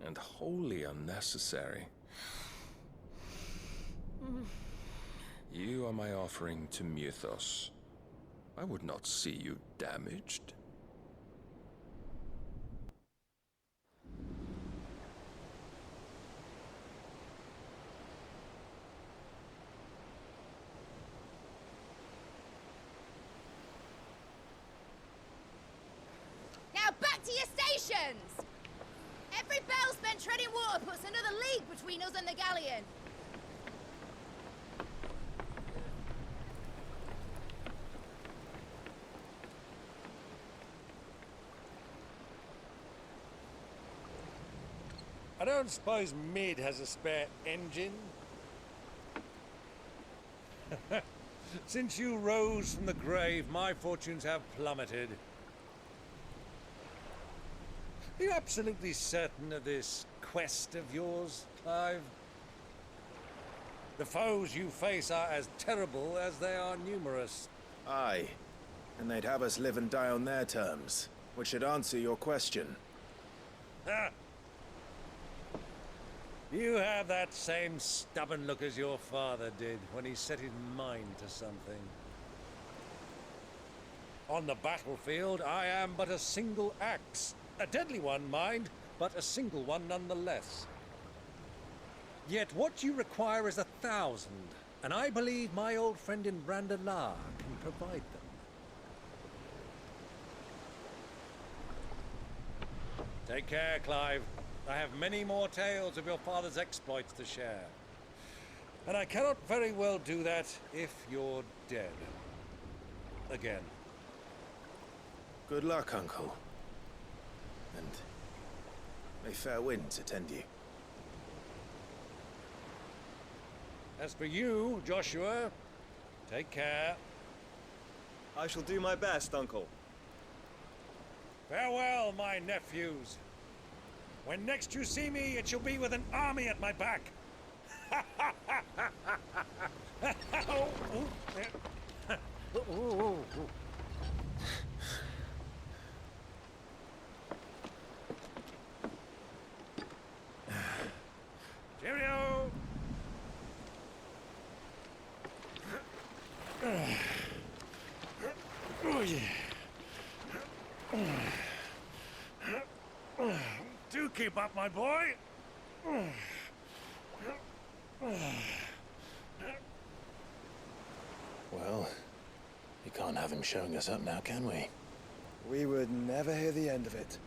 And wholly unnecessary. You are my offering to Mythos. I would not see you damaged. Now back to your stations! Every bell spent treading water puts another league between us and the galleon. I don't suppose Mid has a spare engine? Since you rose from the grave, my fortunes have plummeted. Are you absolutely certain of this quest of yours, Clive? The foes you face are as terrible as they are numerous. Aye. And they'd have us live and die on their terms, which should answer your question. Ha! You have that same stubborn look as your father did when he set his mind to something. On the battlefield, I am but a single axe. A deadly one, mind, but a single one nonetheless. Yet what you require is 1,000, and I believe my old friend in Brandalar can provide them. Take care, Clive. I have many more tales of your father's exploits to share. And I cannot very well do that if you're dead. Again. Good luck, Uncle. And may fair winds attend you. As for you, Joshua, take care. I shall do my best, Uncle. Farewell, my nephews. When next you see me, it shall be with an army at my back. Cheerio! Oh, yeah. Do keep up, my boy. Well, we can't have him showing us up now, can we? We would never hear the end of it.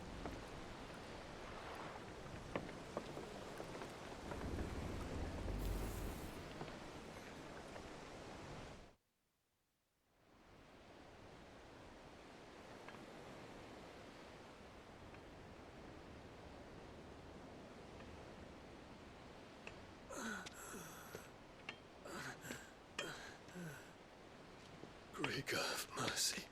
Great God of mercy.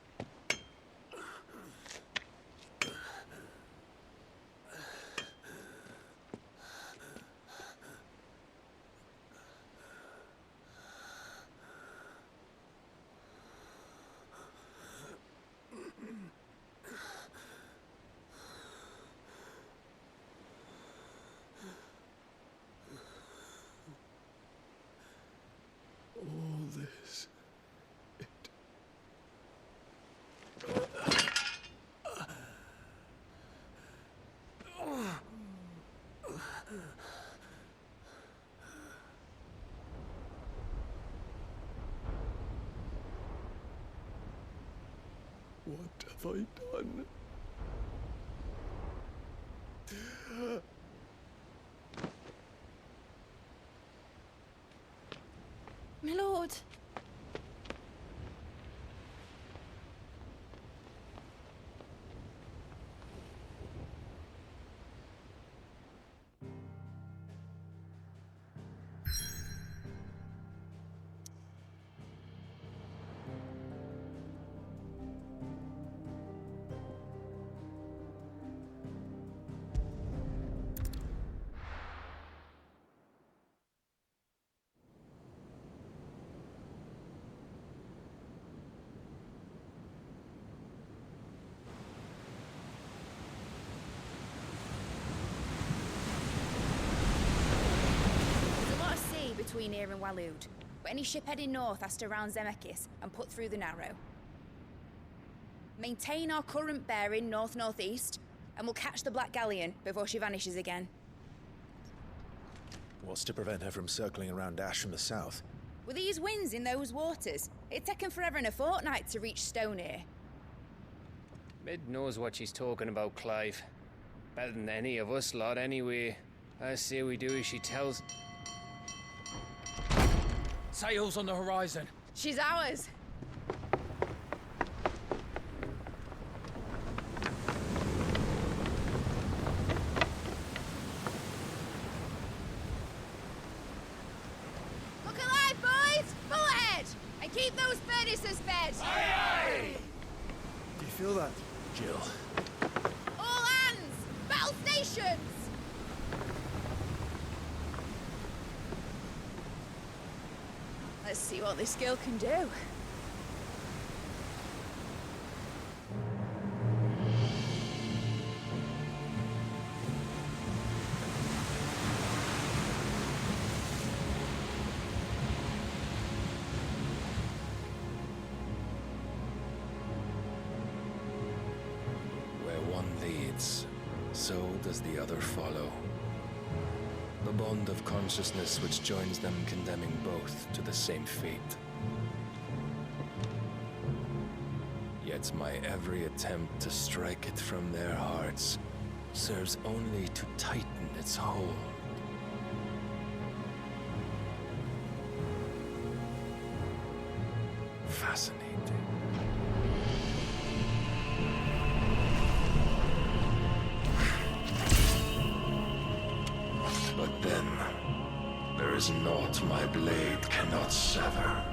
All this. What have I done? My lord. between here and Waloed. But any ship heading north has to round Zemeckis and put through the Narrow. Maintain our current bearing north-northeast, and we'll catch the Black Galleon before she vanishes again. What's to prevent her from circling around Ash from the south? With these winds in those waters, it'd taken forever and a fortnight to reach Stonehere. Mid knows what she's talking about, Clive. Better than any of us lot, anyway. I say we do as she tells. Sails on the horizon. She's ours. Look alive, boys! Full ahead! And keep those furnaces fed! Aye, aye! Do you feel that, Jill? All hands! Battle stations! Let's see what this girl can do. Where one leads, so does the other follow. The bond of consciousness which joins them condemning both to the same fate. Yet my every attempt to strike it from their hearts serves only to tighten its hold. Fascinating. But then, there is naught my blade cannot sever.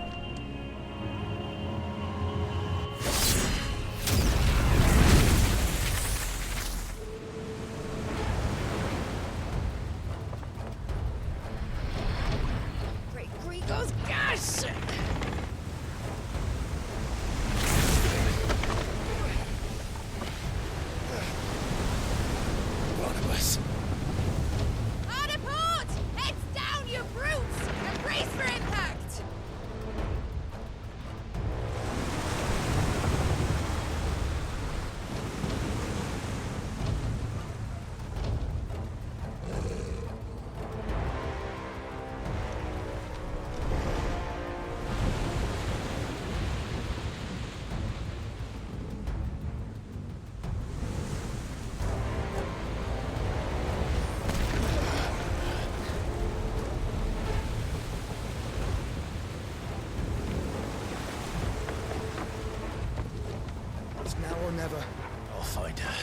Great Gregor's gas! Barnabas. Hard apart! Heads down, you brutes! And brace for impact! It's now or never. I'll find her.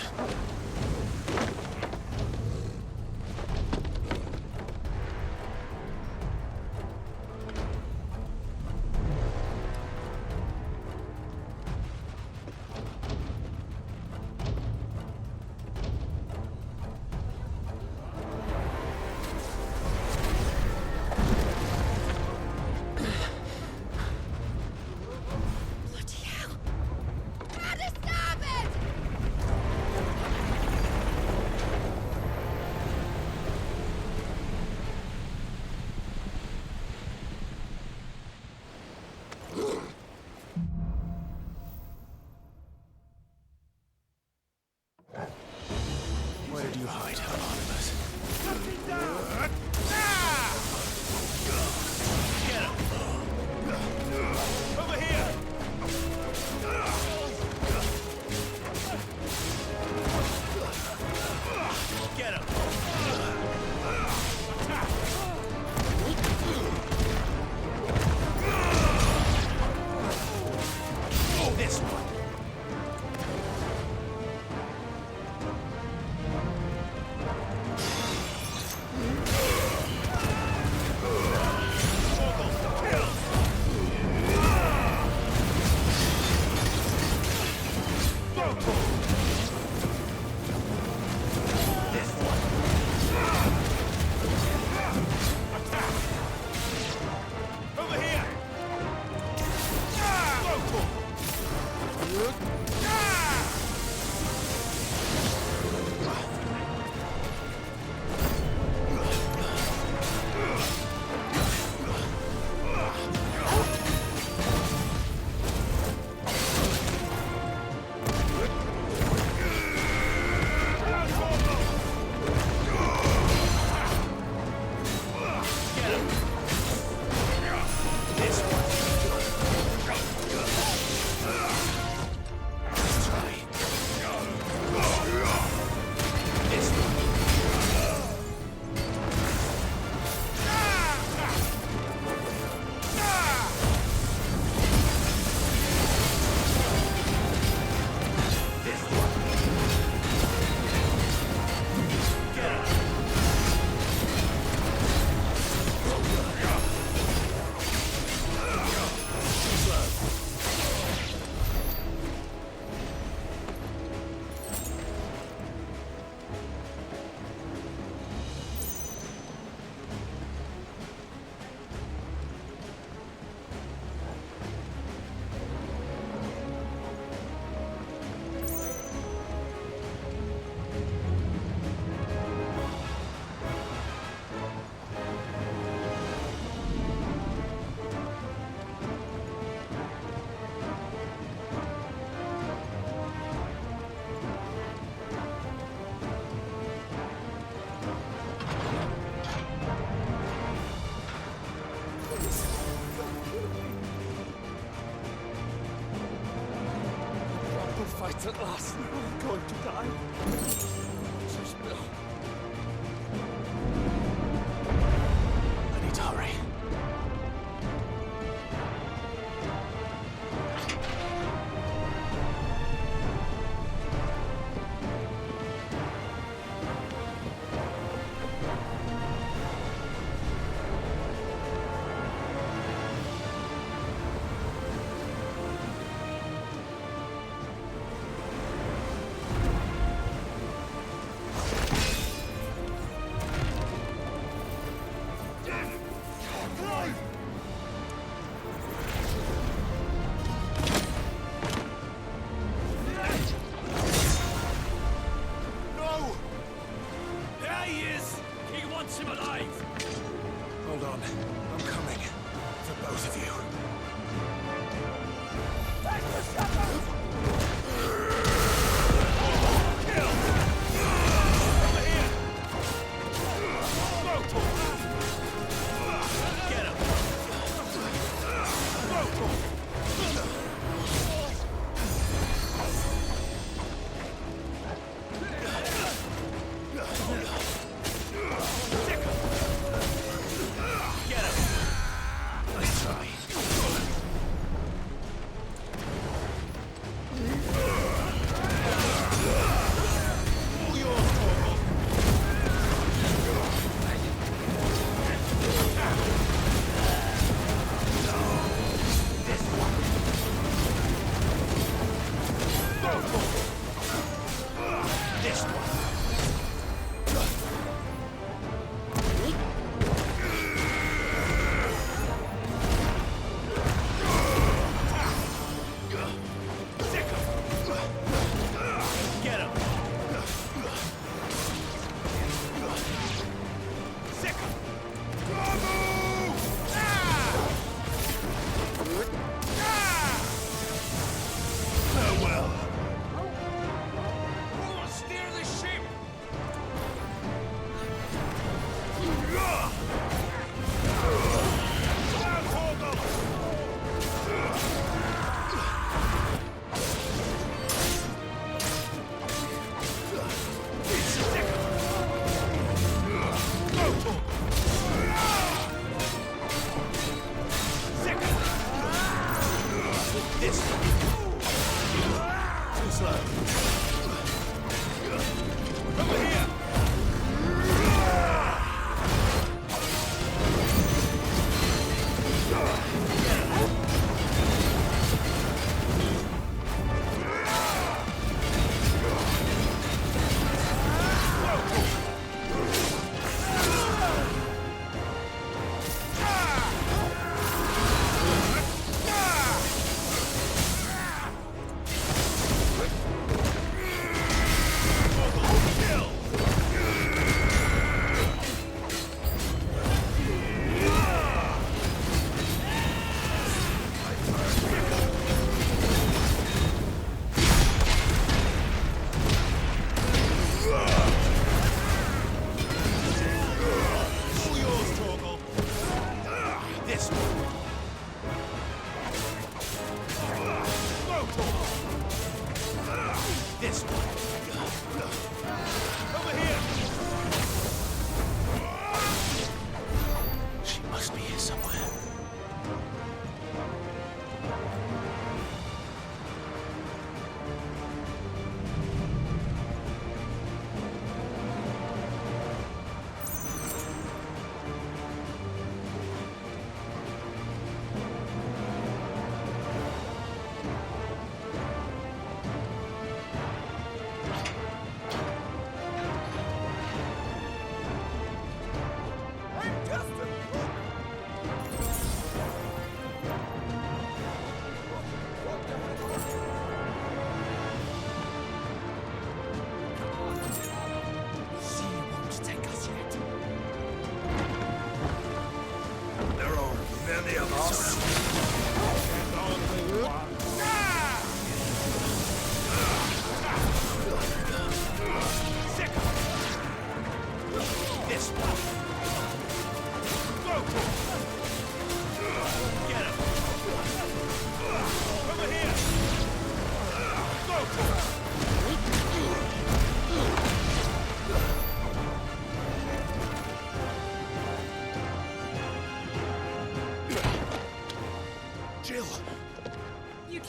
Bloody hell! How to stop it! Where did you hide her, Barnabas? Over here! Get him! Oh, this one! Over here! It's at last. I'm going to die. Just no. I need to hurry.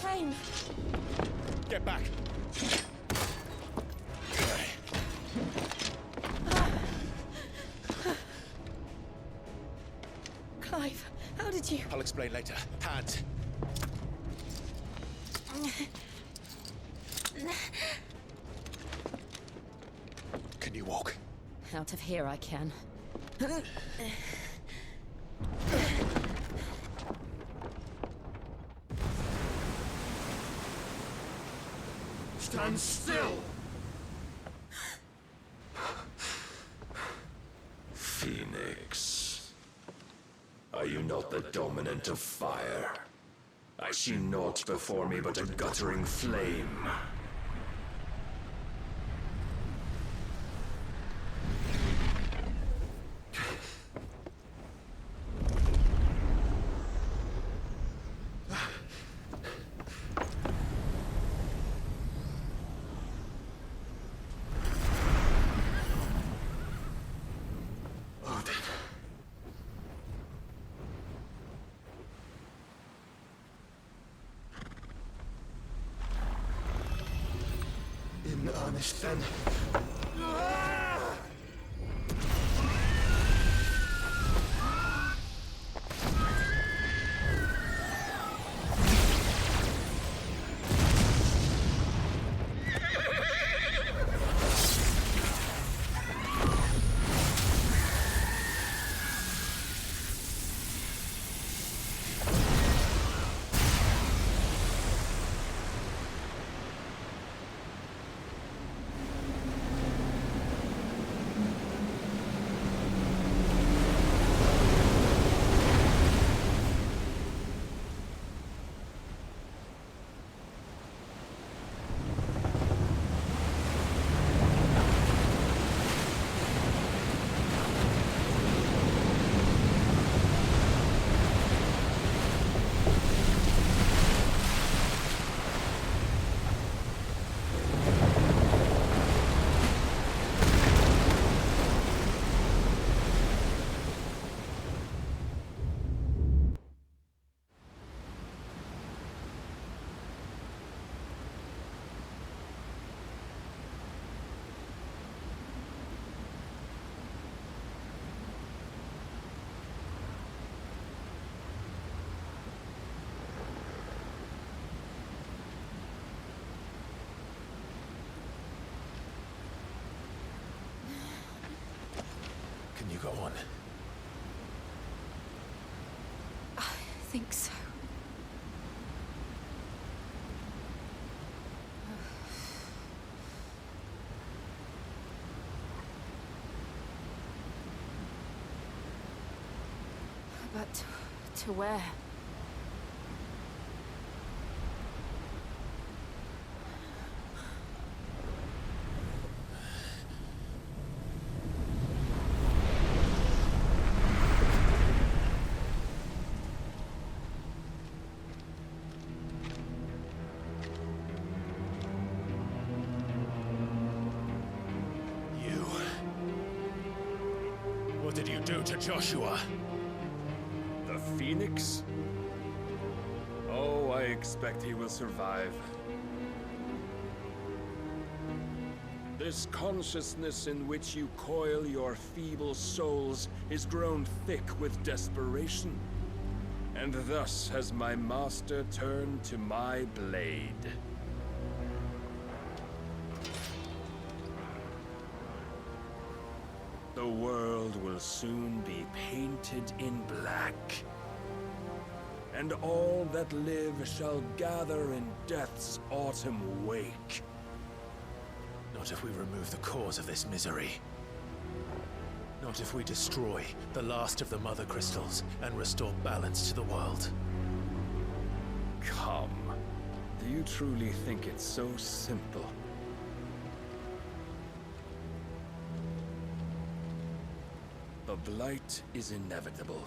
pain. Get back. Clive, how did you... I'll explain later. Hands. Can you walk? Out of here I can. Stand still! Phoenix. Are you not the dominant of fire? I see naught before me but a guttering flame. In earnest, then. Can you go on? I think so. But to where? What did you do to Joshua? The Phoenix? Oh, I expect he will survive. This consciousness in which you coil your feeble souls is grown thick with desperation. And thus has my master turned to my blade. The world will soon be painted in black. And all that live shall gather in death's autumn wake. Not if we remove the cause of this misery. Not if we destroy the last of the Mother Crystals and restore balance to the world. Come. Do you truly think it's so simple? The blight is inevitable.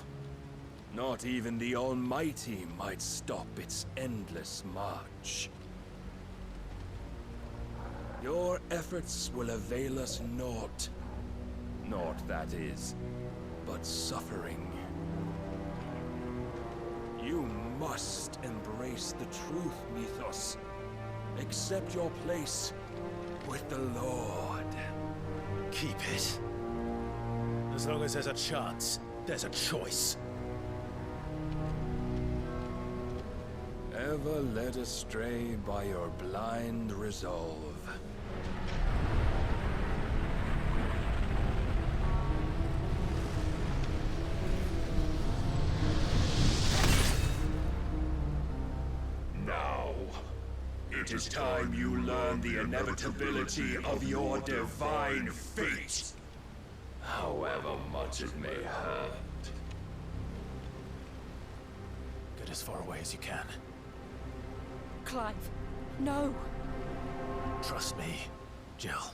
Not even the Almighty might stop its endless march. Your efforts will avail us naught. Naught, that is, but suffering. You must embrace the truth, Mythos. Accept your place with the Lord. Keep it. As long as there's a chance, there's a choice. Ever led astray by your blind resolve. Now, it is time you learn the inevitability of your divine fate. However much it may hurt. Get as far away as you can. Clive, no. Trust me, Jill.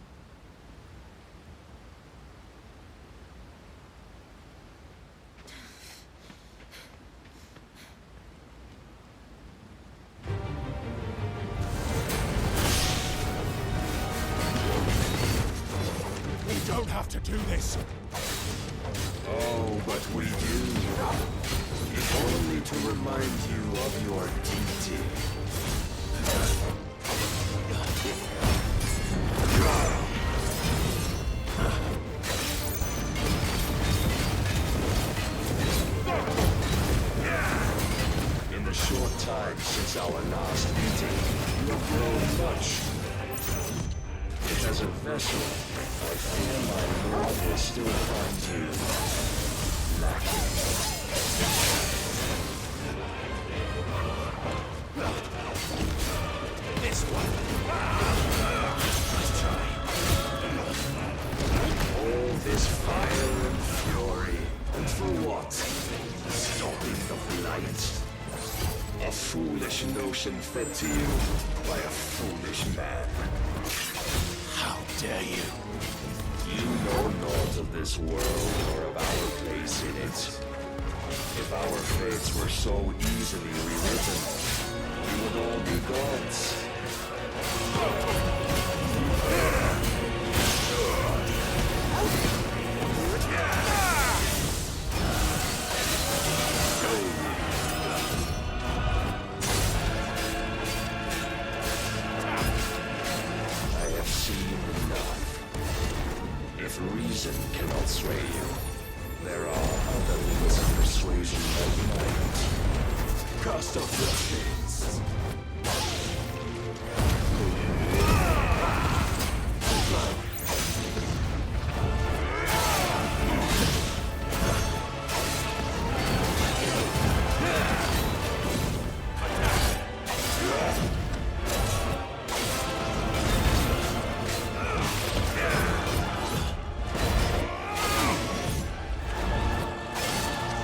We don't have to do this. Oh, but we do. If only to remind you of your duty. In the short time since our last meeting, you have grown much. Yet as a vessel, I fear my lord will still find you lacking. This one. Let's try. All this fire and fury, and for what? Stopping the blight. A foolish notion fed to you by a foolish man. How dare you? You know naught of this world or of our place in it. If our fates were so easily rewritten, we would all be gods. I have seen enough. If reason cannot sway you, there are other means of persuasion that might. Cast off your chains.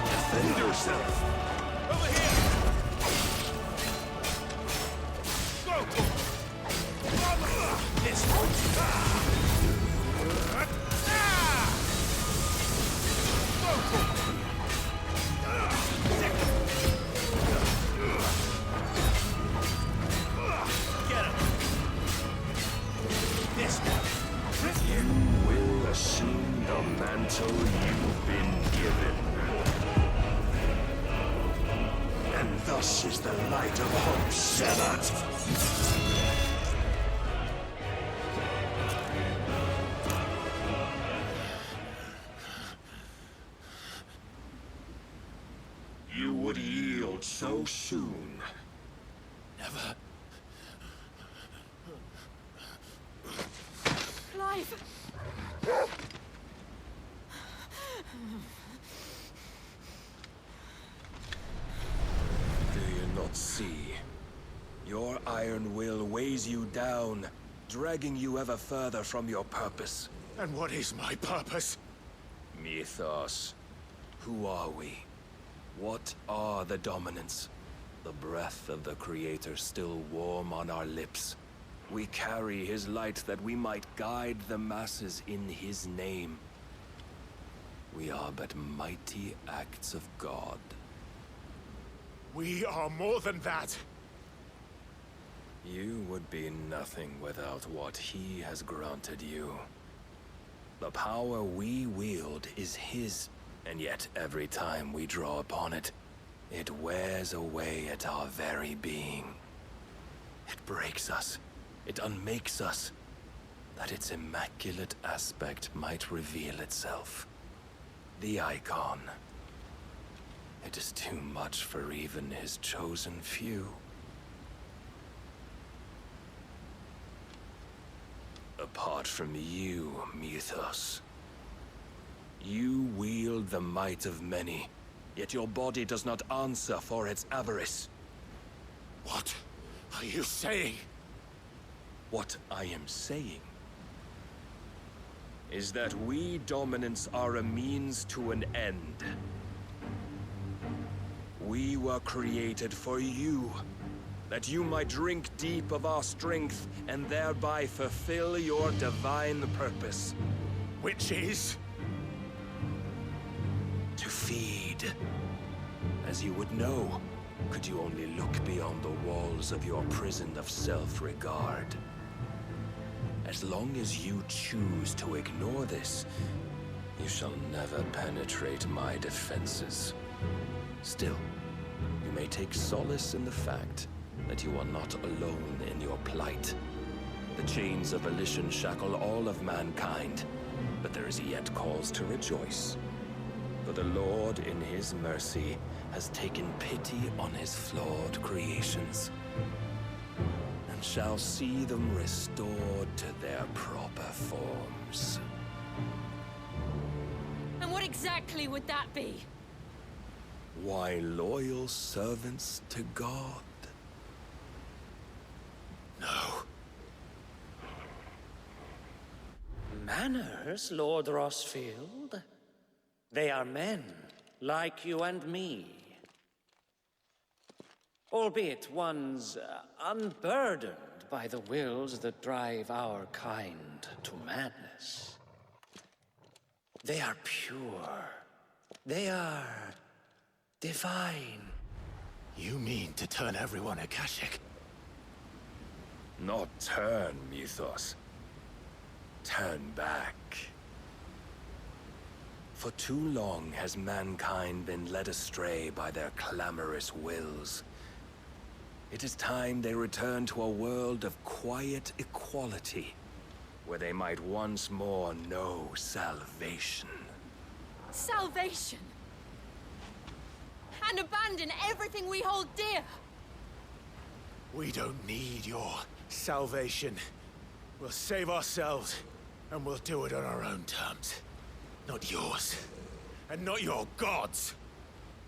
Defend yourself. Over here. Go. This one. Get him. This one. You will assume the mantle you've been given. And thus is the light of hope severed. You would yield so soon. Never. Clive! Do you not see? Your iron will weighs you down, dragging you ever further from your purpose. And what is my purpose? Mythos. Who are we? What are the dominants? The breath of the Creator still warm on our lips. We carry his light that we might guide the masses in his name. We are but mighty acts of God. We are more than that. You would be nothing without what he has granted you. The power we wield is his, and yet every time we draw upon it, It wears away at our very being. It breaks us. It unmakes us. That its immaculate aspect might reveal itself. The icon. It is too much for even his chosen few. Apart from you, Mythos. You wield the might of many, yet your body does not answer for its avarice. What are you saying? What I am saying is that we dominants are a means to an end. We were created for you, that you might drink deep of our strength and thereby fulfill your divine purpose. Which is? To feed. As you would know, could you only look beyond the walls of your prison of self-regard. As long as you choose to ignore this, you shall never penetrate my defenses. Still, you may take solace in the fact that you are not alone in your plight. The chains of volition shackle all of mankind, but there is yet cause to rejoice. For the Lord, in his mercy, has taken pity on his flawed creations, and shall see them restored to their proper forms. And what exactly would that be? Why, loyal servants to God. No. Manners, Lord Rossfield? They are men, like you and me. Albeit ones unburdened by the wills that drive our kind to madness. They are pure. They are divine. You mean to turn everyone Akashic? Not turn, Mythos. Turn back. For too long has mankind been led astray by their clamorous wills. It is time they return to a world of quiet equality, where they might once more know salvation. Salvation! And abandon everything we hold dear! We don't need your salvation. We'll save ourselves, and we'll do it on our own terms. Not yours. And not your gods!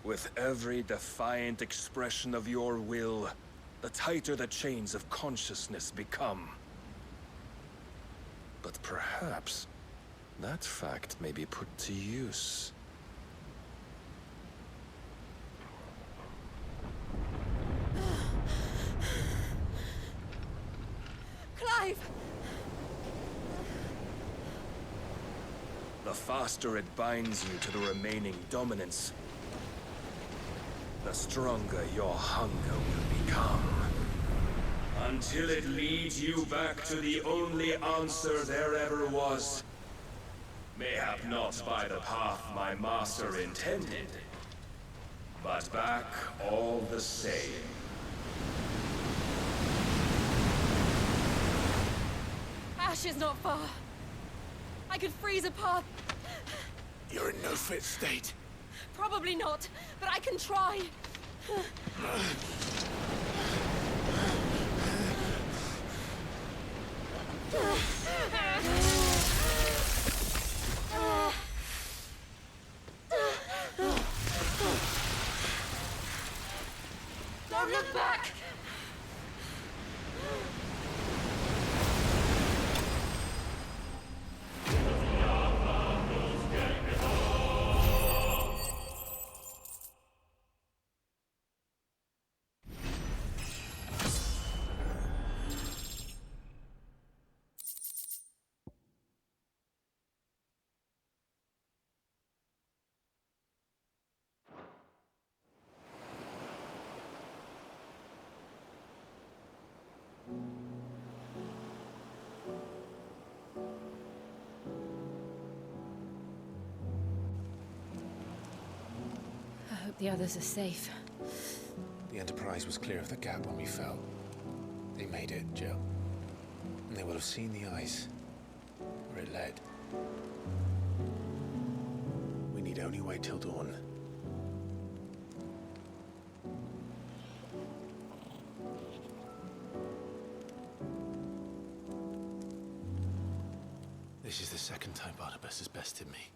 With every defiant expression of your will, the tighter the chains of consciousness become. But perhaps that fact may be put to use. Clive! The faster it binds you to the remaining dominance, the stronger your hunger will become. Until it leads you back to the only answer there ever was. Mayhap not by the path my master intended, but back all the same. Ash is not far. I could freeze a path. You're in no fit state. Probably not, but I can try. Don't look back! I hope the others are safe. The Enterprise was clear of the gap when we fell. They made it, Jill. And they will have seen the ice where it led. We need only wait till dawn. This is the second time Barnabas has bested me.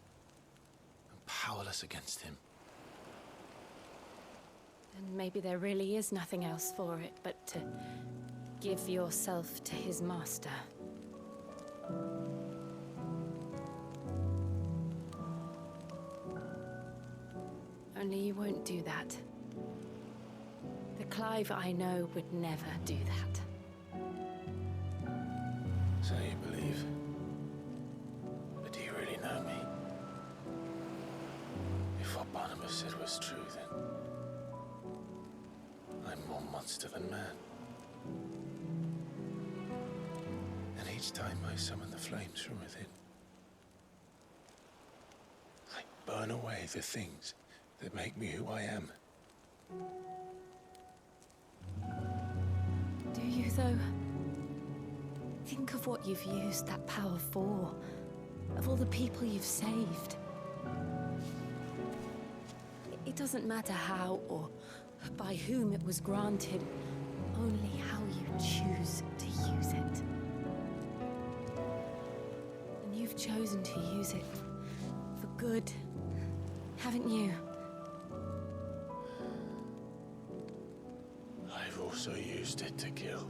I'm powerless against him. And maybe there really is nothing else for it but to give yourself to his master. Only you won't do that. The Clive I know would never do that. So you believe? But do you really know me? If what Barnabas said was true, then I'm more monster than man. And each time I summon the flames from within, I burn away the things that make me who I am. Do you, though? Think of what you've used that power for. Of all the people you've saved. It doesn't matter how or by whom it was granted, only how you choose to use it. And you've chosen to use it for good, haven't you? I've also used it to kill.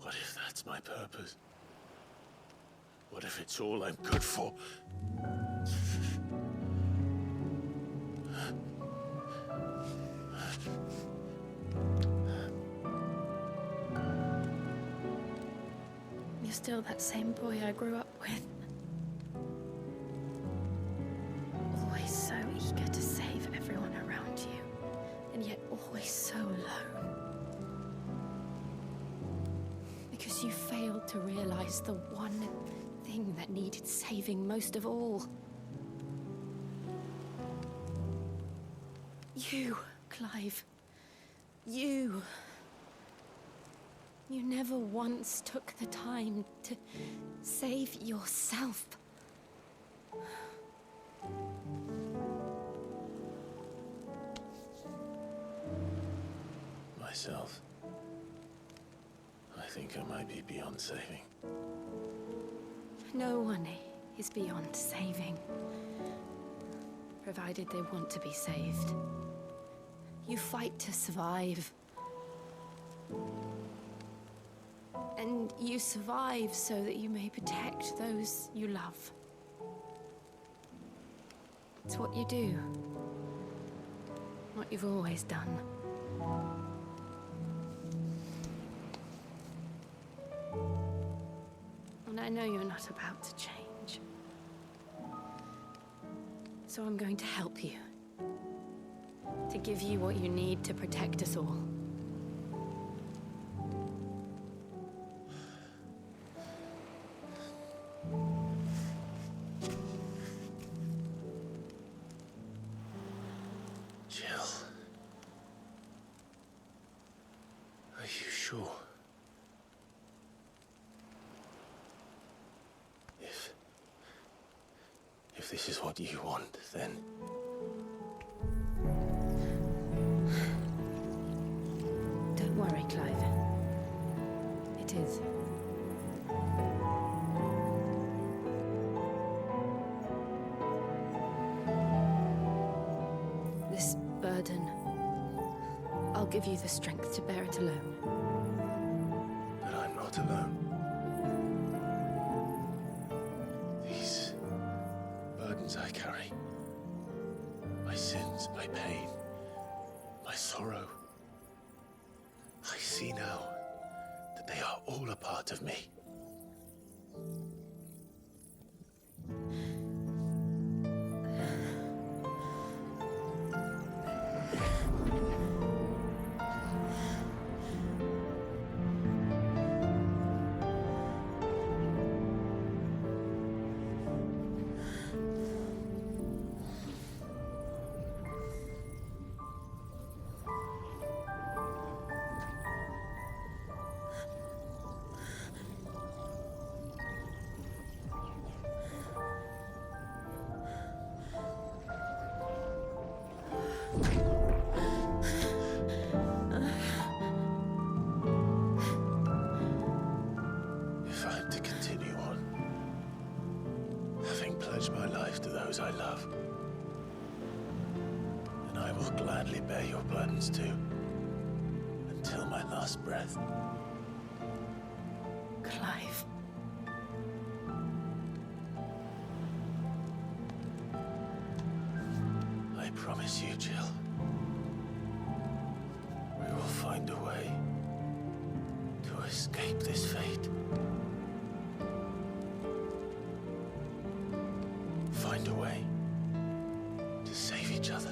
What if that's my purpose? What if it's all I'm good for? You're still that same boy I grew up with. Always so eager to save everyone around you, and yet always so alone. Because you failed to realize the one thing that needed saving most of all. You, Clive. You. You never once took the time to save yourself. Myself. I think I might be beyond saving. No one is beyond saving, provided they want to be saved. You fight to survive. And you survive so that you may protect those you love. It's what you do. What you've always done. And I know you're not about to change. So I'm going to help you. To give you what you need to protect us all. Jill. Are you sure? If this is what you want, then... Don't worry, Clive. It is. This burden, I'll give you the strength to bear it alone. But I'm not alone. These burdens I carry, my sins, my pain, my sorrow, I see now that they are all a part of me. pledge my life to those I love. And I will gladly bear your burdens too, until my last breath. Clive. I promise you, Jill. We will find a way to escape this fate. Find a way to save each other.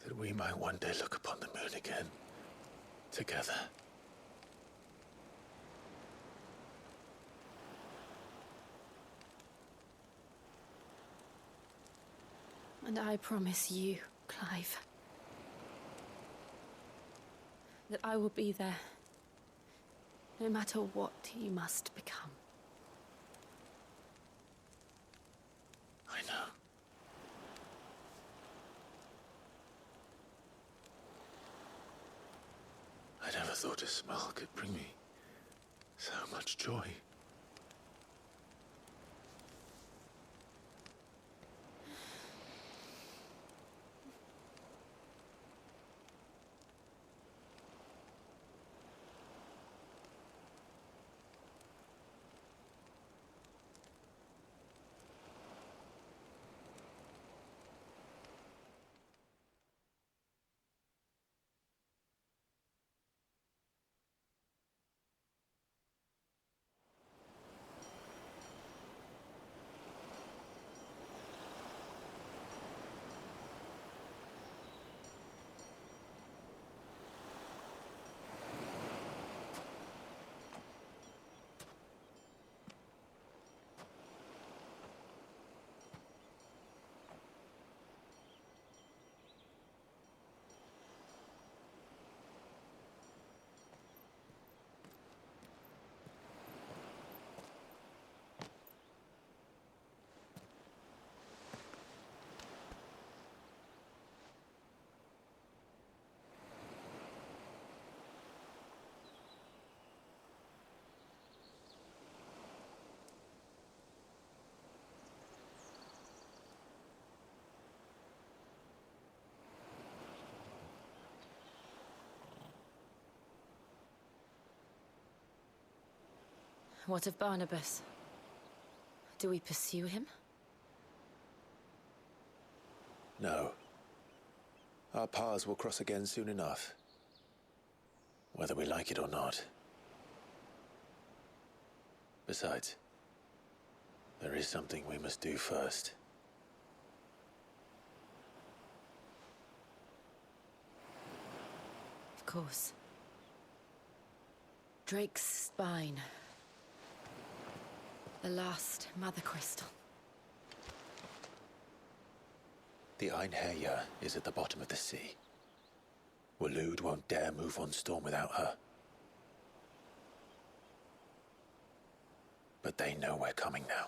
That we might one day look upon the moon again, together. And I promise you, Clive, that I will be there, no matter what you must become. I know. I never thought a smile could bring me so much joy. What of Barnabas? Do we pursue him? No. Our paths will cross again soon enough. Whether we like it or not. Besides, there is something we must do first. Of course. Drake's spine. The last Mother Crystal. The Einherjar is at the bottom of the sea. Waloed won't dare move on Storm without her. But they know we're coming now.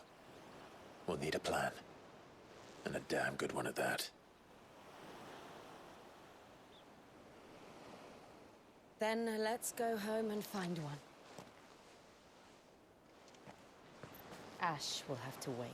We'll need a plan. And a damn good one at that. Then let's go home and find one. Ash will have to wait.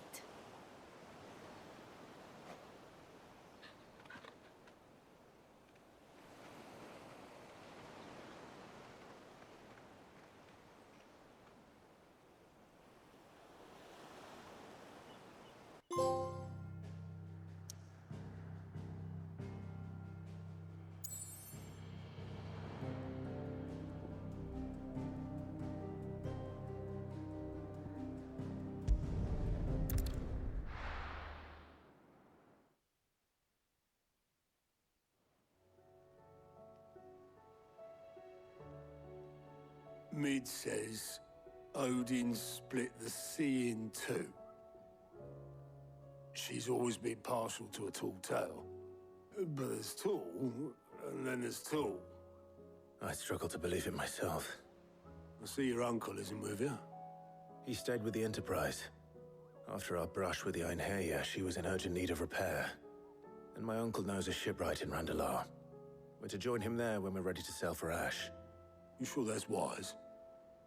Mid says Odin split the sea in two. She's always been partial to a tall tale. But there's tall, and then there's tall. I struggle to believe it myself. I see your uncle isn't with you. He stayed with the Enterprise. After our brush with the Einherja, she was in urgent need of repair. And my uncle knows a shipwright in Randalar. We're to join him there when we're ready to sail for Ash. You sure that's wise?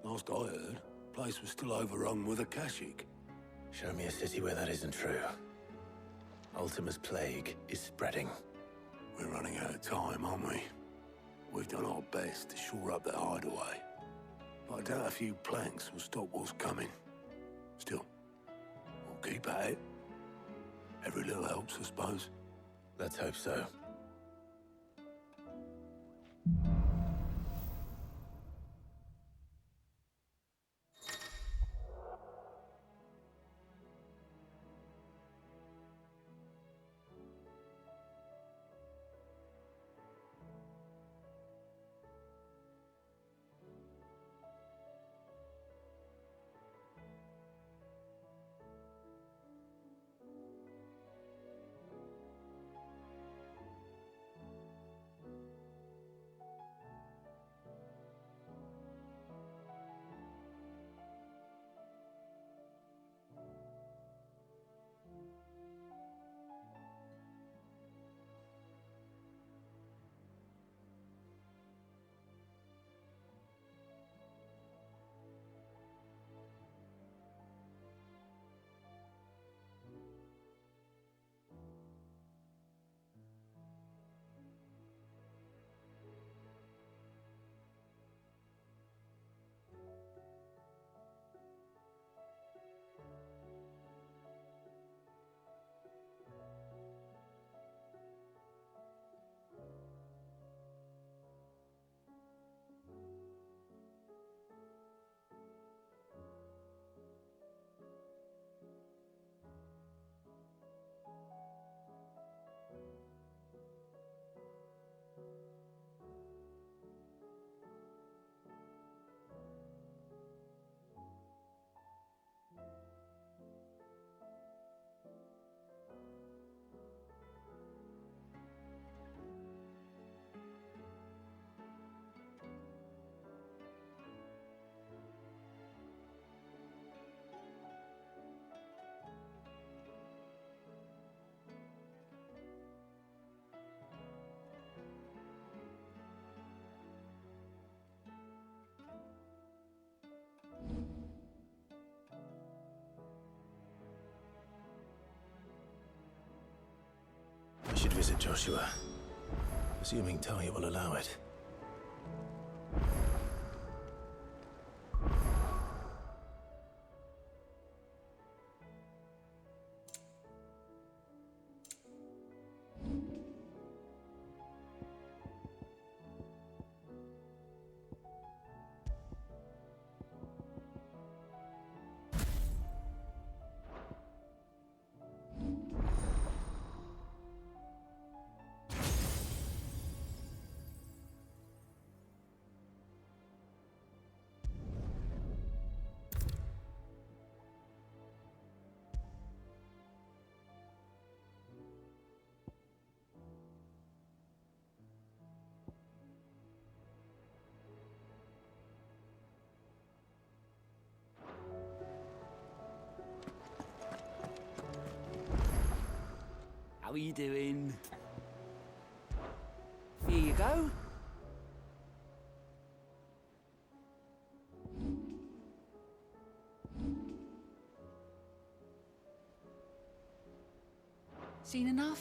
Last I heard, the place was still overrun with Akashic. Show me a city where that isn't true. Ultima's plague is spreading. We're running out of time, aren't we? We've done our best to shore up that hideaway. But I doubt a few planks will stop what's coming. Still, we'll keep at it. Every little helps, I suppose. Let's hope so. I should visit Joshua, assuming Talia will allow it. How are you doing? Here you go. Seen enough?